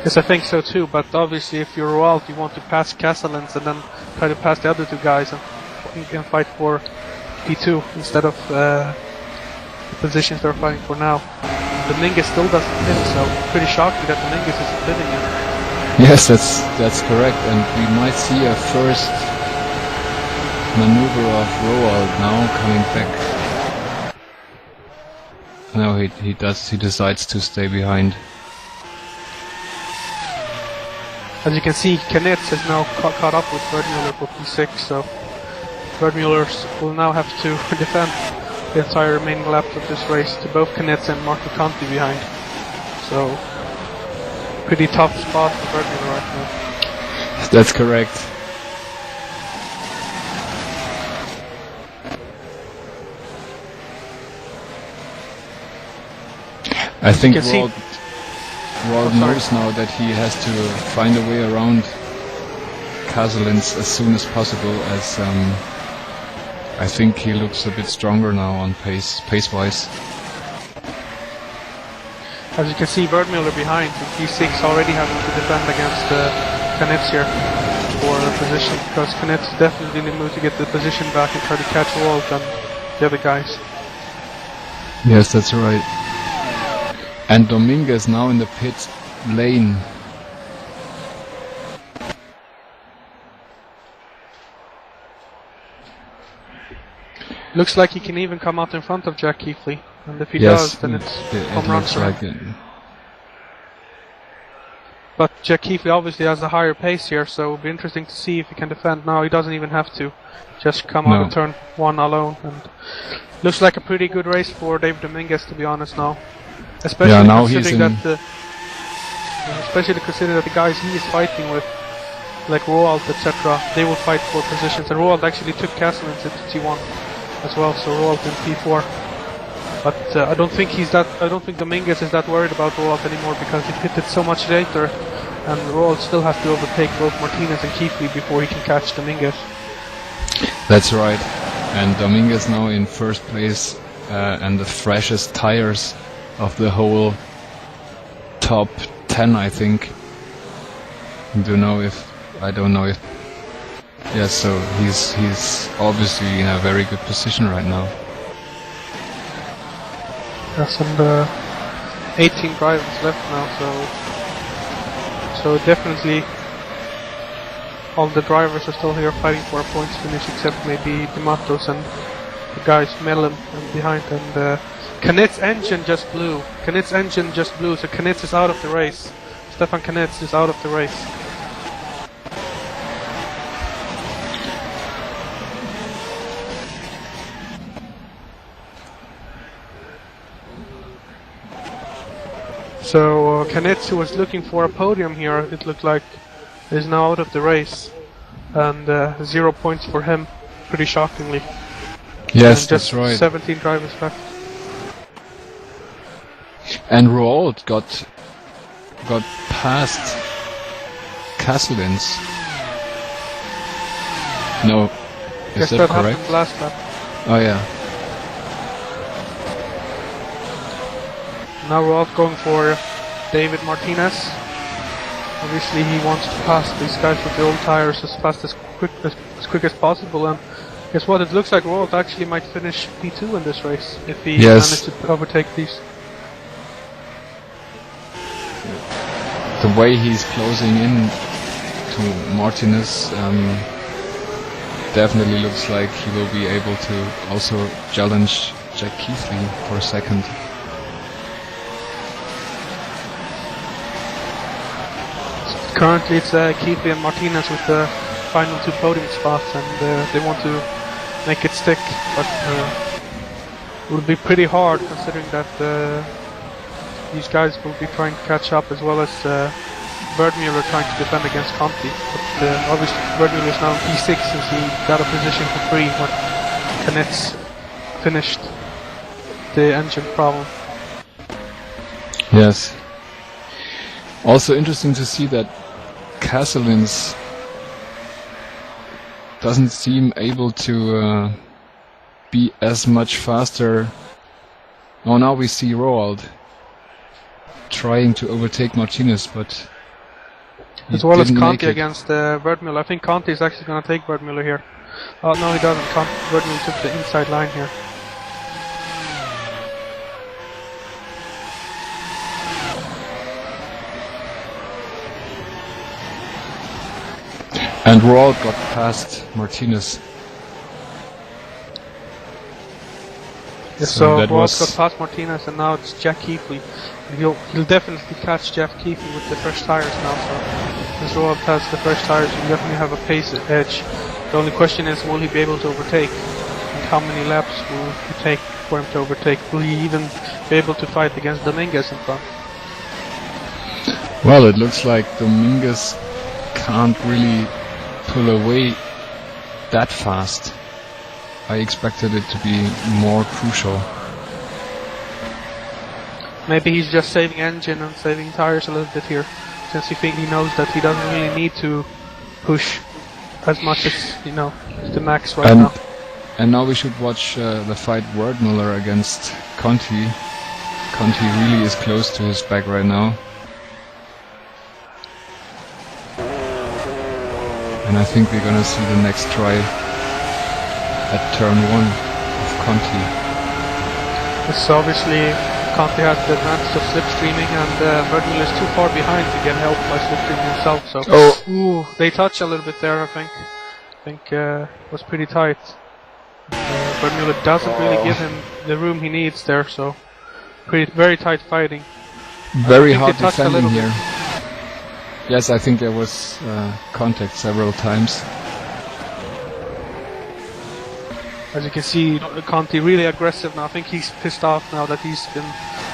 Yes, I think so too, but obviously if you're Roald, you want to pass Castellans and then try to pass the other two guys and can fight for P2 instead of the positions they're fighting for now. Dominguez still doesn't pin, so pretty shocking that Dominguez isn't pinning him. Yes, that's correct, and we might see a first maneuver of Roald now coming back. No, he decides to stay behind. As you can see, Knetz has now caught up with Wertmüller for P6, so Wertmüller will now have to defend the entire remaining laps of this race to both Knetz and Marco Conti behind. So, pretty tough spot for Wertmüller right now. That's correct. I think Roald knows now that he has to find a way around Castellans as soon as possible, as I think he looks a bit stronger now on pace-wise. As you can see, Wertmüller behind, and P6 already having to defend against Knetz here for the position, because Knetz definitely in the mood to get the position back and try to catch Roald and the other guys. Yes, that's right. And Dominguez now in the pit lane. Looks like he can even come out in front of Jack Keithley, and if he yes, does, then it's home run for him. But Jack Keithley obviously has a higher pace here, so it'll be interesting to see if he can defend. Now he doesn't even have to just come out of turn one alone, and looks like a pretty good race for David Dominguez, to be honest now. Especially considering that the guys he is fighting with, like Roald, etc., they will fight for positions. And Roald actually took Castellans into T1 as well, so Roald in P4. But I don't think Dominguez is that worried about Roald anymore, because he pitted so much later and Roald still has to overtake both Martinez and Keithley before he can catch Dominguez. That's right. And Dominguez now in first place and the freshest tires of the whole top 10, I think. I don't know if. Yeah, so he's obviously in a very good position right now. Yes, and 18 drivers left now, so definitely all the drivers are still here fighting for a points finish, except maybe D'Amatos and the guys Mellon and behind. And Canet's engine just blew. So Canet is out of the race. Stefan Canet is out of the race. So Canet, who was looking for a podium here, it looked like, is now out of the race, and 0 points for him, pretty shockingly. Yes, and that's right. 17 drivers left. And Roald got past Kasselins. No, is Yes, that correct? happened last lap. Oh yeah. Now we're all going for David Martinez. Obviously he wants to pass these guys with the old tires as quick as possible, and guess what, it looks like Roald actually might finish P2 in this race if he manages to overtake these. The way he's closing in to Martinez definitely looks like he will be able to also challenge Jack Keithley for a second. Currently it's Keithley and Martinez with the final 2 podium spots, and they want to make it stick, but it will be pretty hard considering that these guys will be trying to catch up, as well as Birdmuller trying to defend against Conti. But obviously Birdmuller is now in P6 since he got a position for free when Canet's finished the engine problem. Yes. Also interesting to see that Kasselins doesn't seem able to be as much faster. Oh, now we see Roald trying to overtake Martinez, but as well as Conti against Birdmuller. I think Conti is actually going to take Birdmuller here. Oh no, he doesn't. Birdmuller took the inside line here. And Roald got past Martinez. Yes, so Roald got past Martinez, and now it's Jack Keithley. He'll definitely catch Jeff Keithley with the fresh tires now. So as Roald has the fresh tires, he'll definitely have a pace edge. The only question is, will he be able to overtake? And how many laps will it take for him to overtake? Will he even be able to fight against Dominguez in front? Well, it looks like Dominguez can't really pull away that fast. I expected it to be more crucial. Maybe he's just saving engine and saving tires a little bit here, since he knows that he doesn't really need to push as much as, the max right now. And now we should watch the fight Werdmuller against Conti. Conti really is close to his back right now. And I think we're gonna see the next try at turn 1 of Conti. It's obviously Conti has the advantage of slipstreaming, and Werdmuller is too far behind to get help by slipstreaming himself. So, ooh, they touch a little bit there. I think it was pretty tight. Werdmuller doesn't really give him the room he needs there. So, very tight fighting. Very hard defending here. Yes, I think there was contact several times. As you can see, Conti really aggressive now. I think he's pissed off now that he's been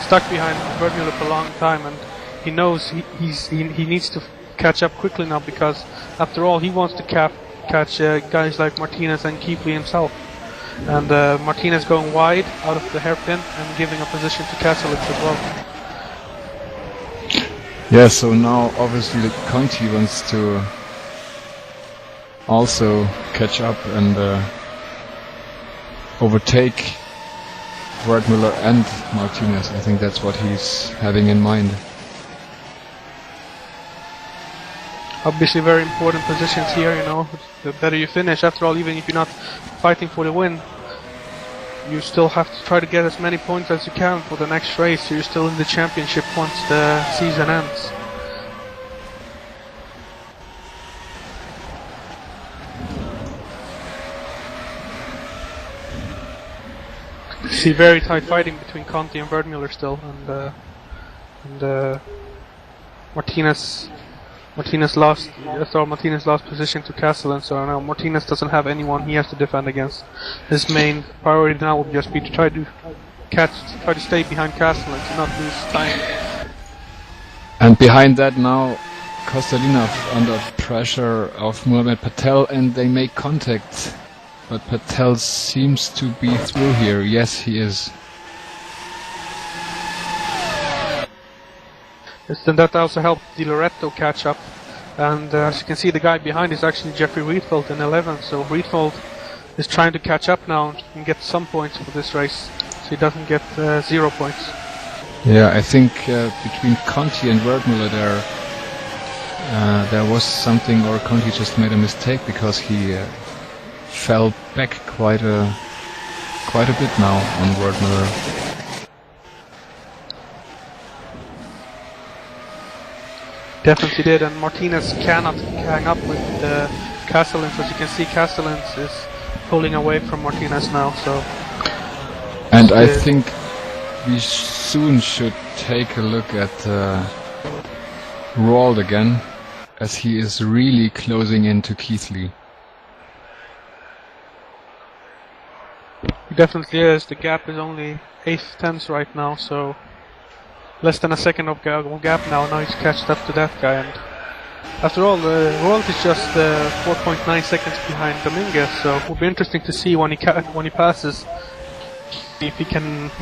stuck behind Werdmuller for a long time, and he knows he needs to catch up quickly now, because after all he wants to catch guys like Martinez and Keithley himself. And Martinez going wide out of the hairpin and giving a position to Kasselins as well. Yeah, so now obviously Conti wants to also catch up and overtake Wertmüller and Martinez. I think that's what he's having in mind. Obviously very important positions here, you know, the better you finish. After all, even if you're not fighting for the win, you still have to try to get as many points as you can for the next race, so you're still in the championship once the season ends. You see very tight fighting between Conti and Wertmüller still, and Martinez lost position to Castellan, so now Martinez doesn't have anyone he has to defend against. His main priority now will just be to try to stay behind Castellan, to not lose time. And behind that now, Kostalinov under pressure of Mohamed Patel, and they make contact. But Patel seems to be through here. Yes, he is. Yes, then that also helped Di Loreto catch up. And as you can see, the guy behind is actually Jeffrey Rietveld in 11th. So Rietveld is trying to catch up now and get some points for this race, so he doesn't get 0 points. Yeah, I think between Conti and Wertmüller there was something, or Conti just made a mistake because he fell back quite a bit now on Wertmüller. Definitely did, and Martinez cannot hang up with Castellans. As you can see, Castellans is pulling away from Martinez now. So, and I think we soon should take a look at Roald again, as he is really closing into Keithley. He definitely is. The gap is only 8th tenths right now, so less than a second of gap now. Now he's catched up to that guy, and after all, Roald is just 4.9 seconds behind Dominguez. So it will be interesting to see when he passes, if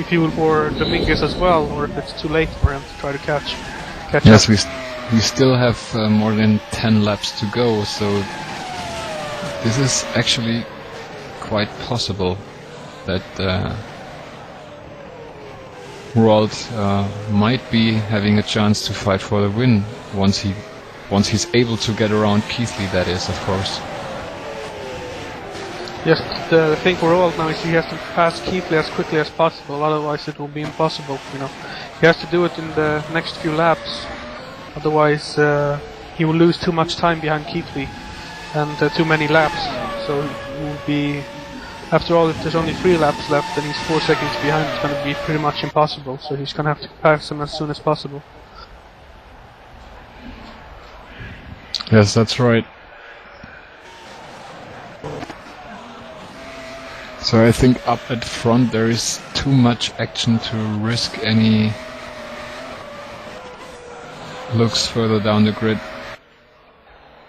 he will for Dominguez as well, or if it's too late for him to try to catch yes, up. we still have more than 10 laps to go, so this is actually quite possible that Roald might be having a chance to fight for the win once he's able to get around Keithley, that is, of course. Yes, the thing for Roald now is he has to pass Keithley as quickly as possible, otherwise it will be impossible, you know. He has to do it in the next few laps, otherwise he will lose too much time behind Keithley and too many laps, so it will be, after all, if there's only 3 laps left and he's 4 seconds behind, it's going to be pretty much impossible, so he's going to have to pass him as soon as possible. Yes, that's right. So I think up at front there is too much action to risk any looks further down the grid,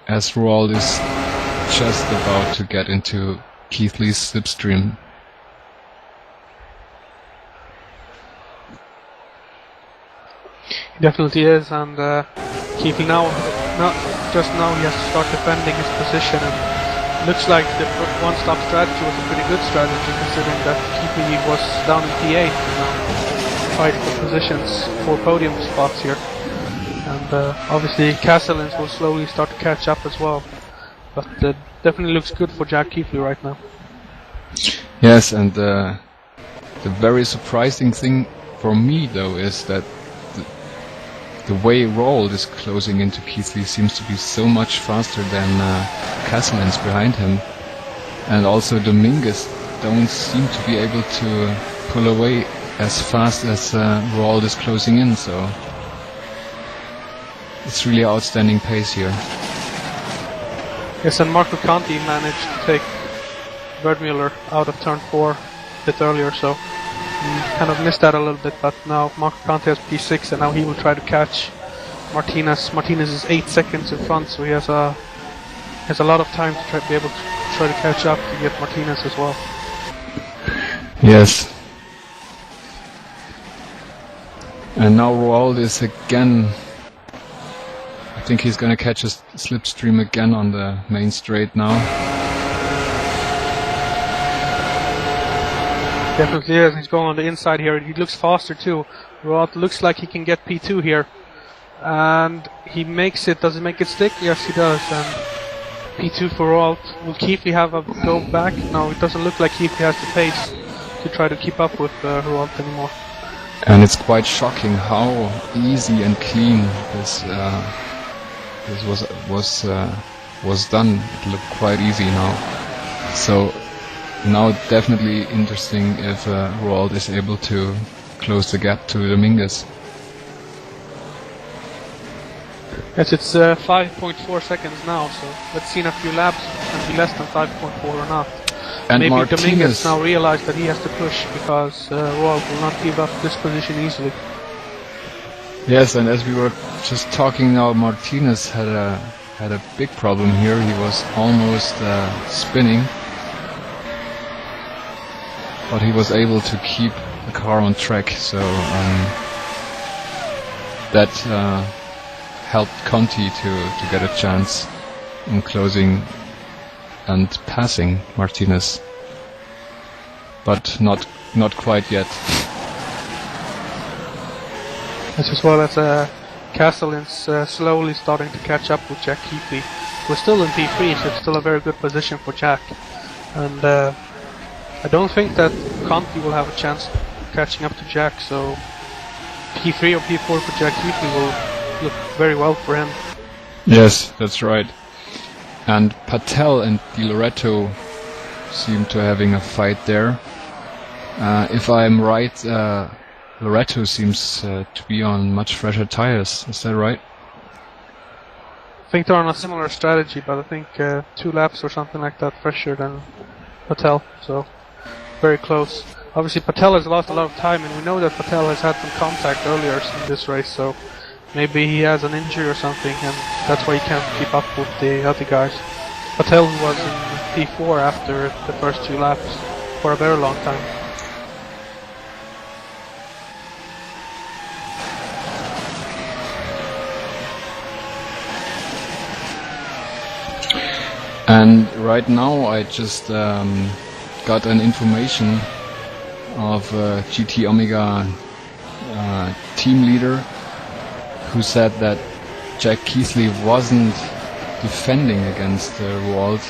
as Roald is just about to get into Keithley's slipstream. He definitely is, and Keithley just now he has to start defending his position, and looks like the one-stop strategy was a pretty good strategy, considering that Keithley was down in P8 and now fight for positions for podium spots here. And obviously Castellans will slowly start to catch up as well, but definitely looks good for Jack Keithley right now. Yes, and the very surprising thing for me though is that the way Roald is closing into Keithley seems to be so much faster than Castellans behind him, and also Dominguez don't seem to be able to pull away as fast as Roald is closing in, so it's really outstanding pace here. Yes, and Marco Conti managed to take Wertmüller out of turn 4 a bit earlier, so he kind of missed that a little bit, but now Marco Conti has P6 and now he will try to catch Martinez. Martinez is 8 seconds in front, so he has a lot of time to be able to try to catch up to get Martinez as well. Yes. And now Roald is again think he's gonna catch a slipstream again on the main straight now. Definitely is. He's going on the inside here. He looks faster too. Roald looks like he can get P2 here. And he makes it. Does he make it stick? Yes, he does. And P2 for Roald. Will Keithley have a go back? No, it doesn't look like Keithley has the pace to try to keep up with Roald anymore. And it's quite shocking how easy and clean this was done. It looked quite easy now. So now definitely interesting if Roald is able to close the gap to Dominguez. Yes, it's 5.4 seconds now, so let's see in a few laps and be less than 5.4 or not. And maybe Martinez Dominguez now realized that he has to push because Roald will not give up this position easily. Yes, and as we were just talking now, Martinez had a big problem here. He was almost spinning, but he was able to keep the car on track, so that helped Conti to get a chance in closing and passing Martinez, but not quite yet. As well as Castellan's slowly starting to catch up with Jack Keithley. We're still in P3, so it's still a very good position for Jack. And I don't think that Conti will have a chance catching up to Jack, so P3 or P4 for Jack Keithley will look very well for him. Yes, that's right. And Patel and Di Loreto seem to having a fight there. If I'm right, Loreto seems to be on much fresher tires. Is that right? I think they're on a similar strategy, but I think 2 laps or something like that fresher than Patel, so very close. Obviously Patel has lost a lot of time, and we know that Patel has had some contact earlier in this race, so maybe he has an injury or something, and that's why he can't keep up with the other guys. Patel was in P4 after the first 2 laps for a very long time. And right now I just got an information of GT Omega team leader who said that Jack Keithley wasn't defending against Roald,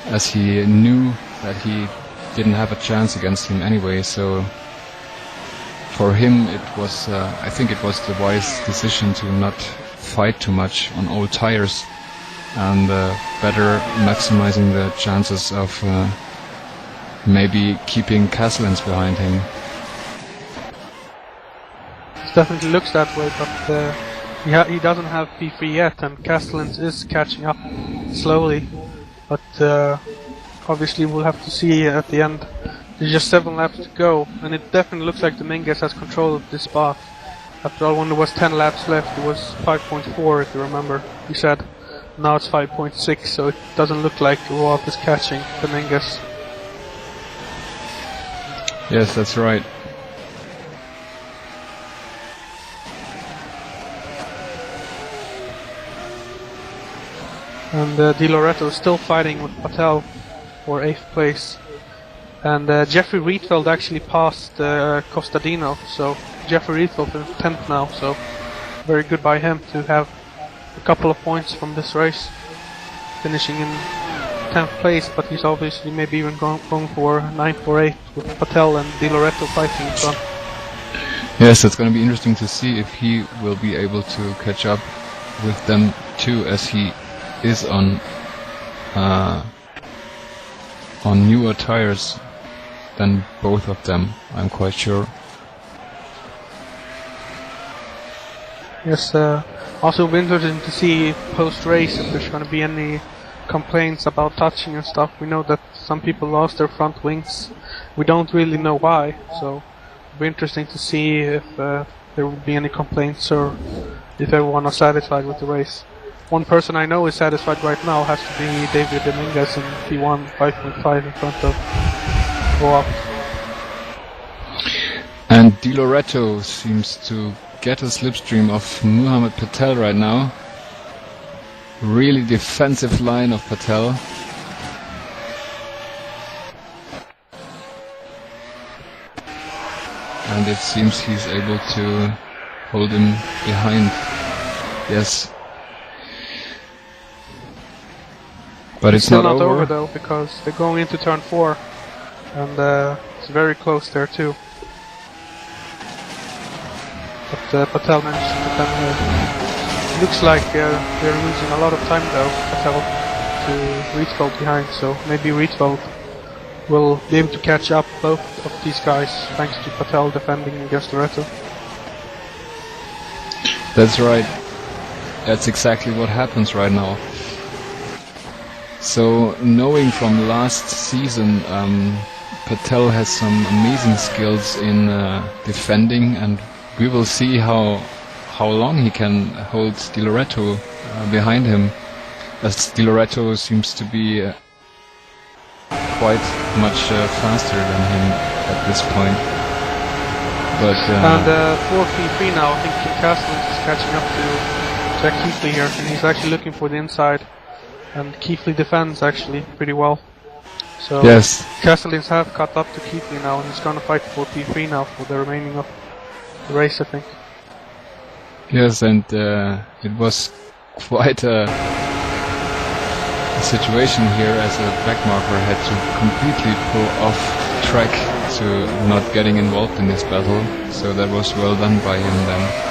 as he knew that he didn't have a chance against him anyway. So for him it was, I think it was the wise decision to not fight too much on old tires, and better maximizing the chances of maybe keeping Castellans behind him. It definitely looks that way, but he doesn't have P3 yet, and Castellans is catching up slowly. But obviously we'll have to see at the end. There's just 7 laps to go, and it definitely looks like Dominguez has control of this spot. After all, when there was 10 laps left, it was 5.4 if you remember, he said. Now it's 5.6, so it doesn't look like Roald is catching Dominguez. Yes, that's right. And Di Loreto is still fighting with Patel for 8th place. And Jeffrey Rietveld actually passed Costadino, so Jeffrey Rietveld is 10th now, so very good by him to have a couple of points from this race, finishing in 10th place, but he's obviously maybe even going for 9th or 8th with Patel and Di Loreto fighting in front. Yes, it's going to be interesting to see if he will be able to catch up with them too, as he is on newer tires than both of them, I'm quite sure. Yes, also it'll be interesting to see post-race if there's going to be any complaints about touching and stuff. We know that some people lost their front wings. We don't really know why, so it'll be interesting to see if there will be any complaints or if everyone is satisfied with the race. One person I know is satisfied right now has to be David Dominguez in P1 5.5 in front of Roald. And Di Loreto seems to get a slipstream of Muhammad Patel right now. really defensive line of Patel. And it seems he's able to hold him behind. Yes. But it's still not over though, because they're going into turn 4. And it's very close there too. But Patel managed to defend there. Looks like they're losing a lot of time though, Patel, to Rietveld behind. So maybe Rietveld will be able to catch up both of these guys thanks to Patel defending against Loretto. That's right. That's exactly what happens right now. So, knowing from last season, Patel has some amazing skills in defending, and we will see how long he can hold Di Loretto behind him, as Di Loretto seems to be quite much faster than him at this point. But and 4-3-3 now. I think Castellans is catching up to Jack Keithley here, and he's actually looking for the inside. And Keithley defends actually pretty well. So yes, Castellans have caught up to Keithley now, and he's going to fight 4-3-3 now for the remaining of the race, I think. Yes, and it was quite a situation here, as a backmarker had to completely pull off track to not getting involved in this battle, so that was well done by him then.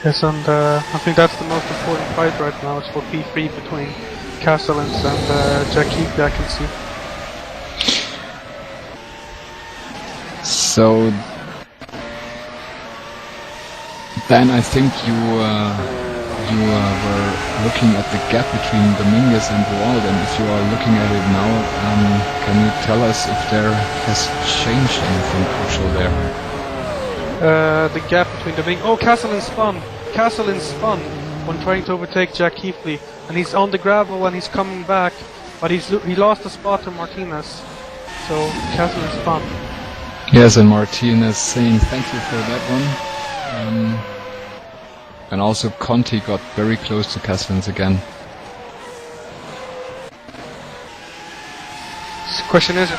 Yes, and I think that's the most important fight right now. It's for P3 between Castellans and Jack Keithley, I can see. So then I think you were looking at the gap between Dominguez and Wald, and if you are looking at it now, can you tell us if there has changed anything crucial there? The gap between Dominguez... Oh, Castellan spun when trying to overtake Jack Keithley, and he's on the gravel and he's coming back, but he lost a spot to Martinez, so Castellan spun. Yes, and Martinez saying thank you for that one. And also Conti got very close to Castellans again. The question is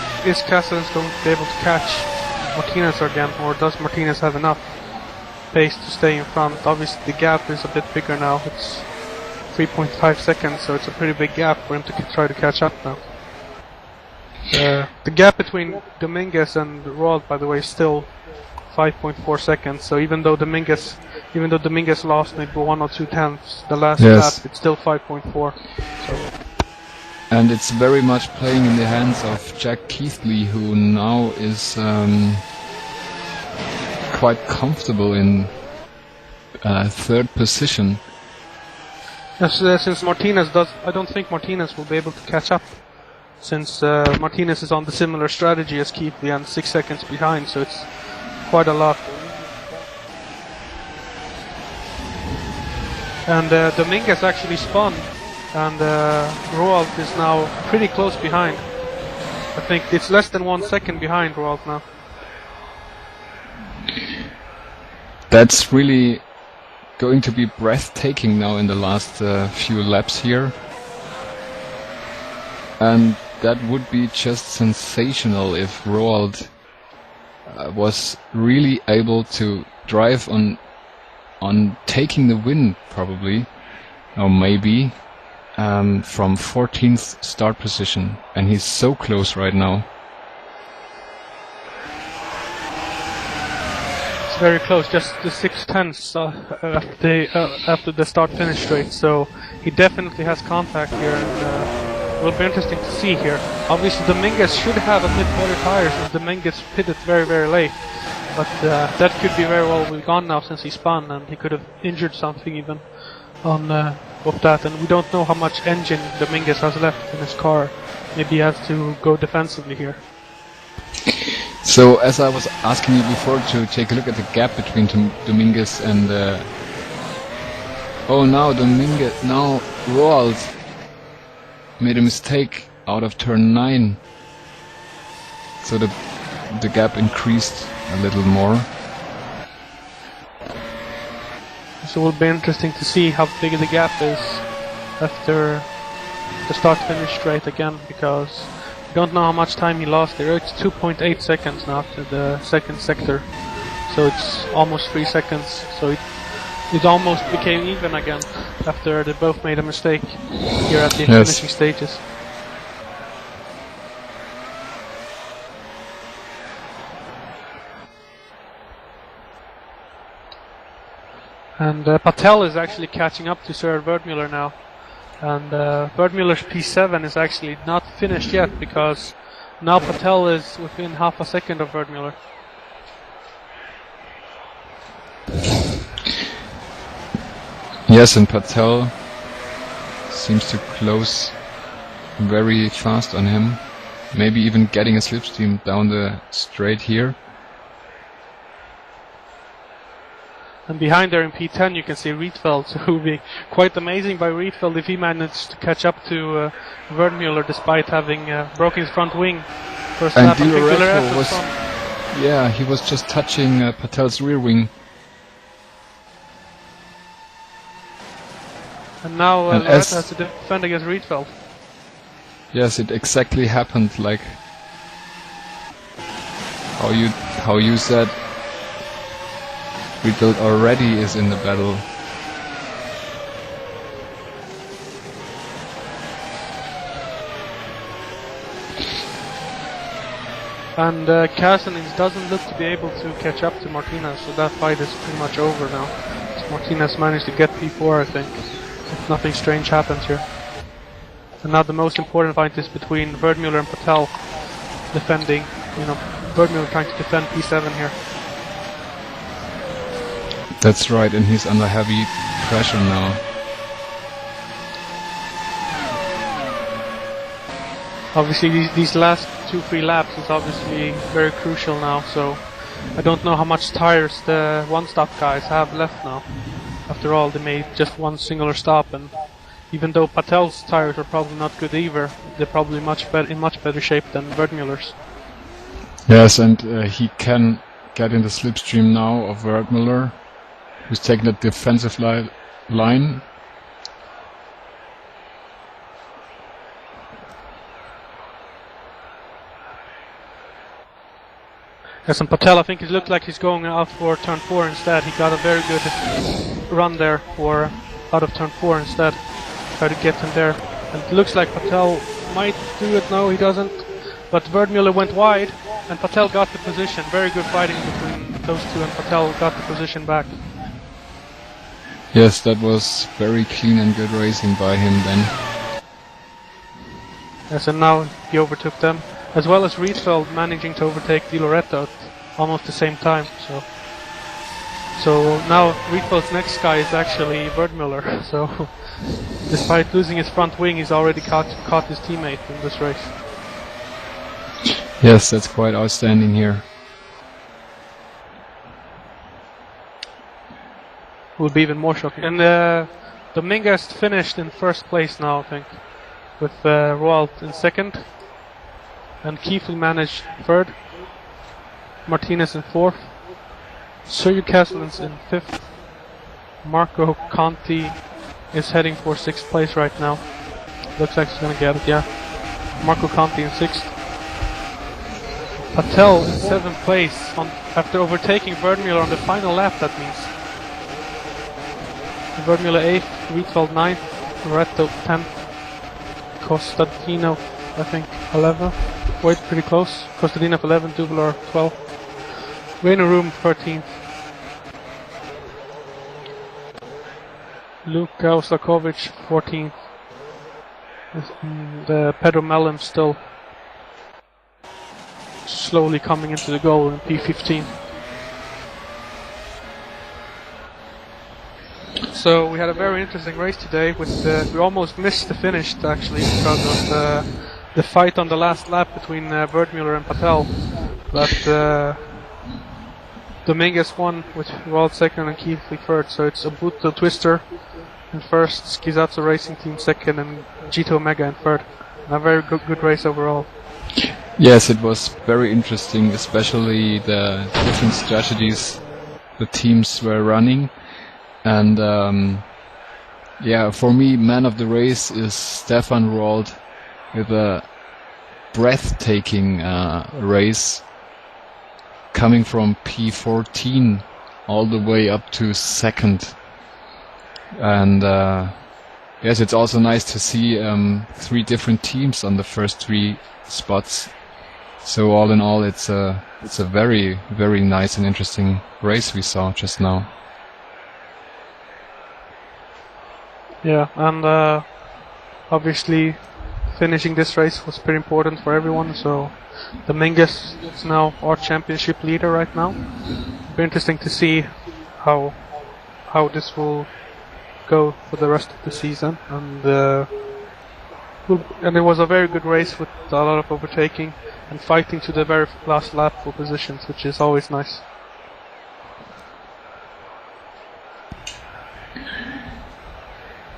Castellans going to be able to catch Martinez again, or does Martinez have enough pace to stay in front? Obviously the gap is a bit bigger now. It's 3.5 seconds, so it's a pretty big gap for him to try to catch up now. The gap between Dominguez and Roald, by the way, is still 5.4 seconds. So even though Dominguez lost maybe 1 or 2 tenths the last lap, it's still 5.4. So. And it's very much playing in the hands of Jack Keithley, who now is quite comfortable in third position. Yes, since Martinez I don't think Martinez will be able to catch up, since Martinez is on the similar strategy as Keithley and 6 seconds behind, so it's quite a lot. And Dominguez actually spun, and Roald is now pretty close behind. I think it's less than 1 second behind Roald now. That's really going to be breathtaking now in the last few laps here. And that would be just sensational if Roald was really able to drive on taking the win, probably, or maybe, from 14th start position, and he's so close right now. It's very close, just the 6 tenths after the start-finish straight, so he definitely has contact here, and it will be interesting to see here. Obviously Dominguez should have a bit better tires, and Dominguez pitted very, very late. But that could be very well gone now since he spun, and he could have injured something even on of that. And we don't know how much engine Dominguez has left in his car. Maybe he has to go defensively here. So, as I was asking you before, to take a look at the gap between Dominguez and... now Roald made a mistake out of turn 9. So the the gap increased a little more. So it will be interesting to see how big the gap is after the start-finish straight again, because we don't know how much time he lost there. It's 2.8 seconds now after the second sector, so it's almost 3 seconds. So it almost became even again after they both made a mistake here at the finishing stages. And Patel is actually catching up to Sir Wertmüller now. And Wertmüller's P7 is actually not finished yet, because now Patel is within half a second of Wertmüller. Yes, and Patel seems to close very fast on him. Maybe even getting a slipstream down the straight here. And behind there in P10 you can see Rietveld, so it would be quite amazing by Rietveld if he managed to catch up to Wertmüller despite having broken his front wing first lap. And Di Lorenzo was, yeah, he was just touching Patel's rear wing. And now Lorenzo has to defend against Rietveld. Yes, it exactly happened like how you said. Rietveld already is in the battle. And Kassenins doesn't look to be able to catch up to Martinez, so that fight is pretty much over now. So Martinez managed to get P4, I think, if nothing strange happens here. And now the most important fight is between Wertmüller and Patel, defending, Wertmüller trying to defend P7 here. That's right, and he's under heavy pressure now. Obviously these last 2-3 laps is obviously very crucial now, so I don't know how much tires the one-stop guys have left now. After all, they made just one singular stop, and even though Patel's tires are probably not good either, they're probably in much better shape than Wertmüller's. Yes, and he can get in the slipstream now of Wertmüller, who's taking the defensive line. Yes, and Patel, I think it looked like he's going out for turn 4 instead. He got a very good run there for out of turn 4 instead. Try to get him there. And it looks like Patel might do it. No, he doesn't. But Wertmüller went wide, and Patel got the position. Very good fighting between those two, and Patel got the position back. Yes, that was very clean and good racing by him then. Yes, and now he overtook them, as well as Rietveld managing to overtake Di Lorenzo at almost the same time. So now Rietveld's next guy is actually Wertmüller. So despite losing his front wing, he's already caught his teammate in this race. Yes, that's quite outstanding here. Will be even more shocking. And Dominguez finished in first place now, I think, with Roald in second, and Keithley managed third, Martinez in fourth, Sergio Kasselins in fifth, Marco Conti is heading for sixth place right now. Looks like he's gonna get it, yeah. Marco Conti in sixth. Patel in seventh place after overtaking Wertmüller on the final lap, that means. Wertmüller 8th, Rietveld 9th, Lorenzo 10th, Kostadinov, I think, 11th. Wait, pretty close. Kostadinov 11th, Dubler 12th. Renorum 13th. Luka Oslakovic 14th. Pedro Mellon still slowly coming into the goal in P15. So we had a very interesting race today. We almost missed the finish actually because of the fight on the last lap between Wertmüller and Patel. But Dominguez won with World second and Keithley third. So it's Obuto Twister in first, Skizatsu Racing Team second, and Jito Omega in third. A very good race overall. Yes, it was very interesting, especially the different strategies the teams were running. And yeah, for me, man of the race is Stefan Rold with a breathtaking race coming from P14 all the way up to second. And yes, it's also nice to see 3 different teams on the first 3 spots. So all in all, it's a very, very nice and interesting race we saw just now. Yeah, and obviously finishing this race was pretty important for everyone. So Dominguez is now our championship leader right now. It'll be interesting to see how this will go for the rest of the season. And it was a very good race with a lot of overtaking and fighting to the very last lap for positions, which is always nice.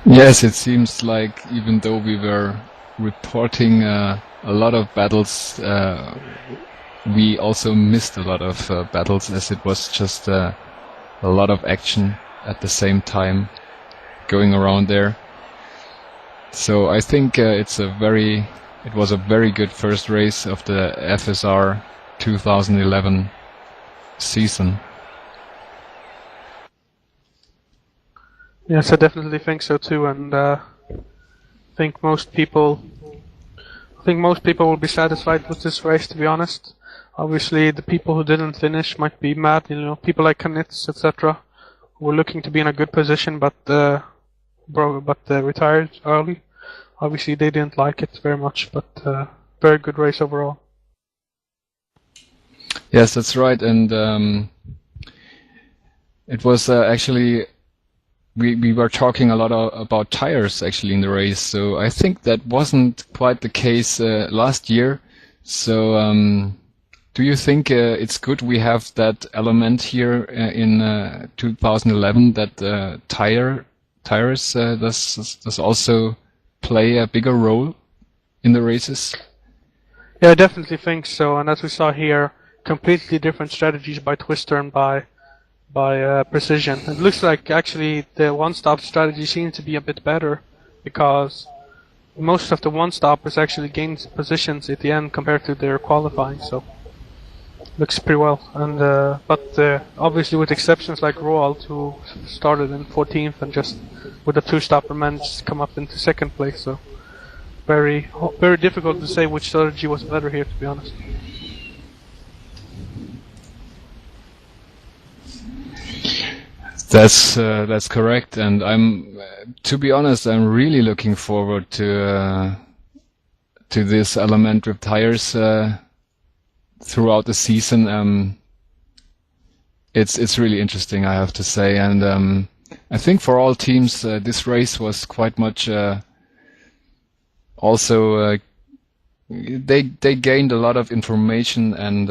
Yes, it seems like even though we were reporting a lot of battles, we also missed a lot of battles, as it was just a lot of action at the same time going around there. So I think it was a very good first race of the FSR 2011 season. Yes, I definitely think so too, and I think most people will be satisfied with this race. To be honest, obviously the people who didn't finish might be mad. You know, people like Knitz, etc., who were looking to be in a good position, but retired early. Obviously, they didn't like it very much, but very good race overall. Yes, that's right, and it was actually. We were talking a lot about tires actually in the race, so I think that wasn't quite the case last year. So do you think it's good we have that element here in 2011 that tires does also play a bigger role in the races? Yeah, I definitely think so, and as we saw here, completely different strategies by Twister and by Precision. It looks like actually the one-stop strategy seems to be a bit better, because most of the one-stoppers actually gained positions at the end compared to their qualifying, so looks pretty well. And but obviously with exceptions like Roald, who started in 14th and just with a 2-stopper managed to come up into second place, so very difficult to say which strategy was better here, to be honest. That's correct, and to be honest, I'm really looking forward to this element with tires throughout the season. It's really interesting, I have to say, and I think for all teams this race was quite much also. They gained a lot of information and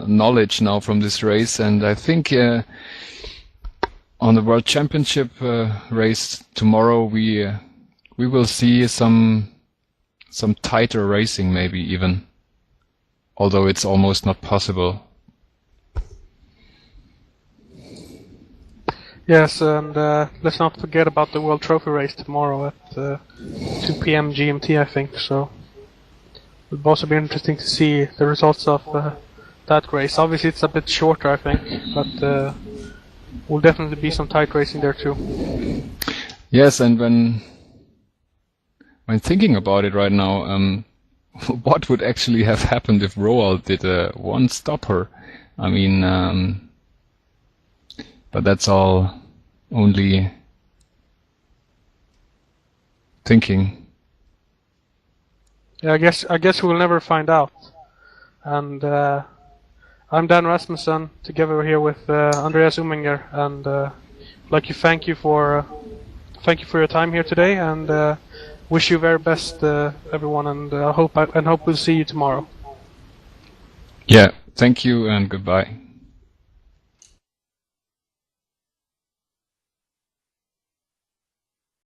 knowledge now from this race, and I think on the World Championship race tomorrow we will see some tighter racing, maybe even, although it's almost not possible. Yes, and let's not forget about the World Trophy race tomorrow at 2 p.m. GMT, I think. So it will also be interesting to see the results of that race. Obviously, it's a bit shorter, I think, but will definitely be some tight racing there too. Yes, and when thinking about it right now, what would actually have happened if Roald did a one-stopper? I mean. But that's all only thinking. Yeah, I guess we'll never find out. And I'm Dan Rasmussen, together here with Andreas Uminger, and like to thank you for your time here today, and wish you very best, everyone, and hope we'll see you tomorrow. Yeah, thank you and goodbye.